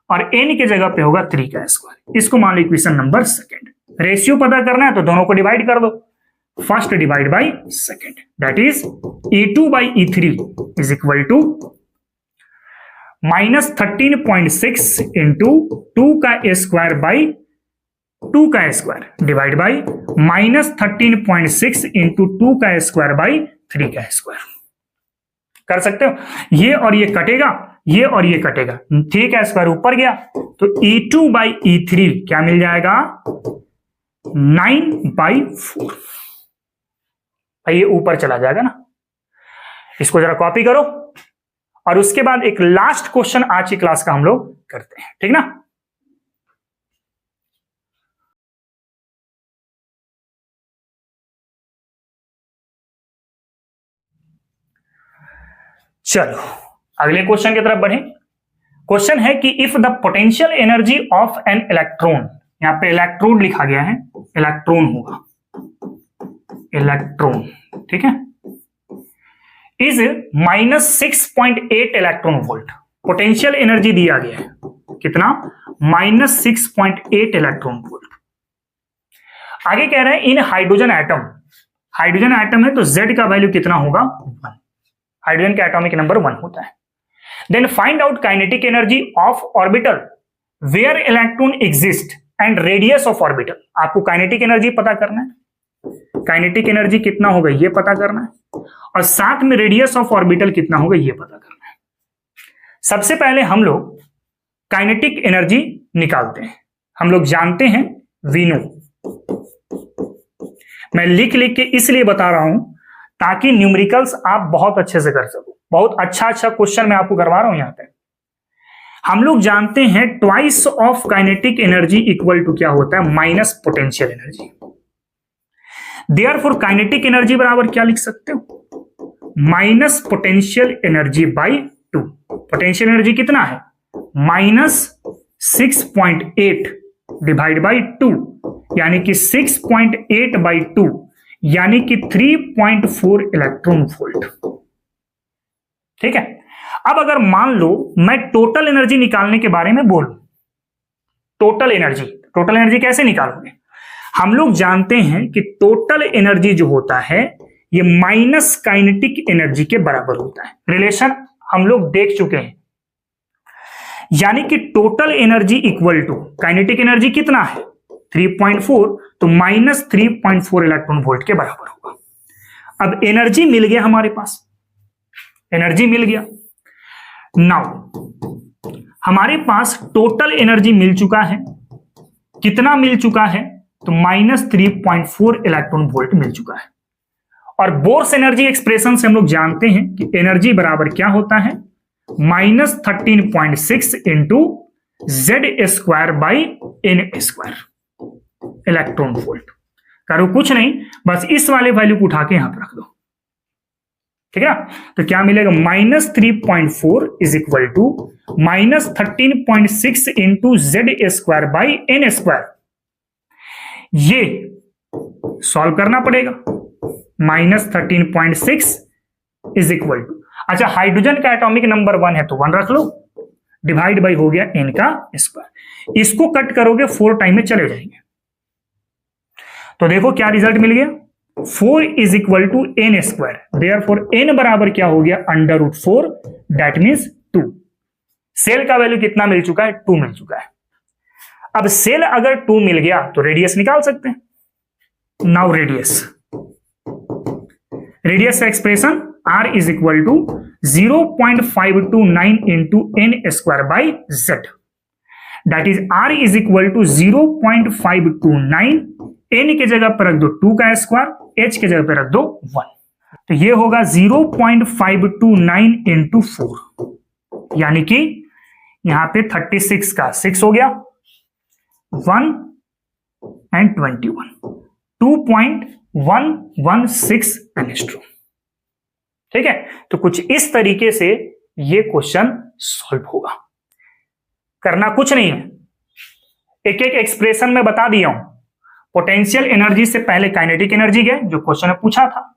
और n की जगह पे होगा 3 का स्क्वायर, इसको मान लो इक्वेशन नंबर सेकेंड। रेशियो पता करना है तो दोनों को डिवाइड कर दो, first divide by second, that is E2 by E3 is equal to -13.6 into 2 का स्क्वायर बाई 2 का स्क्वायर डिवाइड बाई -13.6 इंटू 2 का स्क्वायर बाई 3 का स्क्वायर। कर सकते हो, ये और ये कटेगा, ये और ये कटेगा, 3 का स्क्वायर ऊपर गया तो E2 बाई E3 क्या मिल जाएगा 9/4। ये ऊपर चला जाएगा ना, इसको जरा कॉपी करो और उसके बाद एक लास्ट क्वेश्चन आज की क्लास का हम लोग करते हैं, ठीक ना। चलो अगले क्वेश्चन की तरफ बढ़े। क्वेश्चन है कि if the potential energy of an electron, यहां पे इलेक्ट्रोड लिखा गया है, इलेक्ट्रॉन होगा, इलेक्ट्रॉन, ठीक है, is -6.8 electron volt. Potential energy दिया गया है कितना, -6.8 इलेक्ट्रॉन वोल्ट। आगे कह रहे हैं इन हाइड्रोजन एटम, हाइड्रोजन एटम है तो Z का वैल्यू कितना होगा 1, हाइड्रोजन का एटॉमिक नंबर 1 होता है। Then find out kinetic energy of orbital where electron exist and radius of orbital. आपको काइनेटिक एनर्जी पता करना है, काइनेटिक एनर्जी कितना होगा ये पता करना है, और साथ में रेडियस ऑफ ऑर्बिटल कितना होगा ये पता करना है। सबसे पहले हम लोग काइनेटिक एनर्जी निकालते हैं। हम लोग जानते हैं वीनो, मैं लिख लिख के इसलिए बता रहा हूं ताकि न्यूमेरिकल्स आप बहुत अच्छे से कर सको। बहुत अच्छा क्वेश्चन मैं आपको करवा रहा हूं। यहां पे हम लोग जानते हैं twice of kinetic energy equal to क्या होता है, minus potential energy. Therefore kinetic energy बराबर क्या लिख सकते हो, minus potential energy by 2। Potential energy कितना है, -6.8 डिवाइड बाई 2, यानी कि 6.8/2 यानी कि 3.4 इलेक्ट्रॉन वोल्ट। ठीक है, अब अगर मान लो मैं टोटल एनर्जी निकालने के बारे में बोलूं, टोटल एनर्जी कैसे निकालोगे। हम लोग जानते हैं कि टोटल एनर्जी जो होता है ये माइनस काइनेटिक एनर्जी के बराबर होता है। रिलेशन हम लोग देख चुके हैं, यानी कि total energy equal to kinetic energy कितना है 3.4, तो -3.4 इलेक्ट्रॉन वोल्ट के बराबर होगा। अब एनर्जी मिल गया, हमारे पास एनर्जी मिल गया। नाउ हमारे पास टोटल एनर्जी मिल चुका है, कितना मिल चुका है, तो -3.4 इलेक्ट्रॉन वोल्ट मिल चुका है। और बोर्स एनर्जी एक्सप्रेशन से हम लोग जानते हैं कि एनर्जी बराबर क्या होता है, -13.6 into Z² by n² electron volt. करो कुछ नहीं, बस इस वाले वैल्यू को उठा के यहां पर रख दो, ठीक है। तो क्या मिलेगा, -3.4 is equal to -13.6 into Z² by n²। ये सॉल्व करना पड़ेगा, -13.6 इज इक्वल टू, अच्छा हाइड्रोजन का एटॉमिक नंबर 1 है तो 1 रख लो, डिवाइड बाई हो गया n का स्क्वायर। इसको कट करोगे 4 टाइम में चले जाएंगे, तो देखो क्या रिजल्ट मिल गया, 4 is equal to n²। Therefore n बराबर क्या हो गया, √4, दैट मीन्स 2। सेल का वैल्यू कितना मिल चुका है, 2 मिल चुका है। अब सेल अगर 2 मिल गया तो रेडियस निकाल सकते हैं। नाउ रेडियस का expression R is equal to 0.529 into n² by Z, that is R is equal to 0.529, n के जगह पर रख दो 2 का स्क्वायर, h के जगह पर रख दो 1, तो ये होगा 0.529 इंटू 4, यानी कि यहां पे 36 का 6 हो गया, 1 and 21, 2.116 एंगस्ट्रॉम। ठीक है, तो कुछ इस तरीके से ये क्वेश्चन सॉल्व होगा। करना कुछ नहीं है, एक एक एक्सप्रेशन में बता दिया हूं। पोटेंशियल एनर्जी से पहले काइनेटिक एनर्जी गए, जो क्वेश्चन में पूछा था।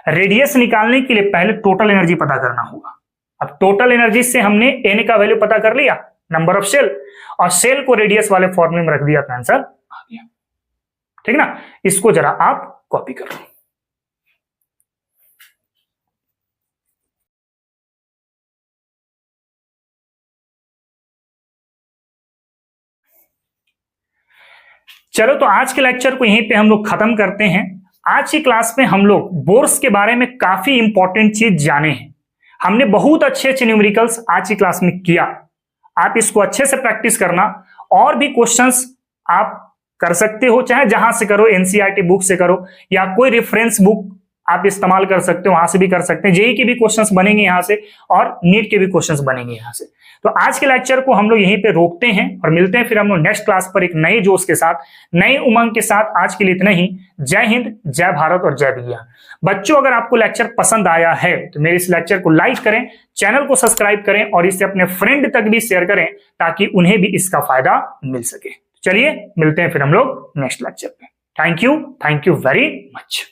रेडियस निकालने के लिए पहले टोटल एनर्जी पता करना होगा। अब टोटल एनर्जी से हमने एन का वैल्यू पता कर लिया, नंबर ऑफ सेल, और सेल को रेडियस वाले फॉर्मूले में रख दिया तो आंसर आ गया। ठीक ना, इसको जरा आप कॉपी कर लो। चलो तो आज के लेक्चर को यहीं पे हम लोग खत्म करते हैं। आज की क्लास में हम लोग बोर्स के बारे में काफी इंपॉर्टेंट चीज जाने हैं। हमने बहुत अच्छे अच्छे न्यूमेरिकल्स आज की क्लास में किया। आप इसको अच्छे से प्रैक्टिस करना, और भी क्वेश्चंस आप कर सकते हो, चाहे जहां से करो, एनसीईआरटी बुक से करो या कोई रेफरेंस बुक आप इस्तेमाल कर सकते हो, वहां से भी कर सकते हैं। जेईई के भी क्वेश्चंस बनेंगे यहां से, और नीट के भी क्वेश्चंस बनेंगे यहां से। तो आज के लेक्चर को हम लोग यहीं पे रोकते हैं और मिलते हैं फिर हम लोग नेक्स्ट क्लास पर एक नए जोश के साथ, नए उमंग के साथ। आज के लिए इतना ही। जय हिंद, जय भारत और जय विज्ञान। बच्चों, अगर आपको लेक्चर पसंद आया है तो मेरे इस लेक्चर को लाइक करें, चैनल को सब्सक्राइब करें और इसे अपने फ्रेंड तक भी शेयर करें ताकि उन्हें भी इसका फायदा मिल सके। चलिए मिलते हैं फिर हम लोग नेक्स्ट लेक्चर पे। Thank you very much.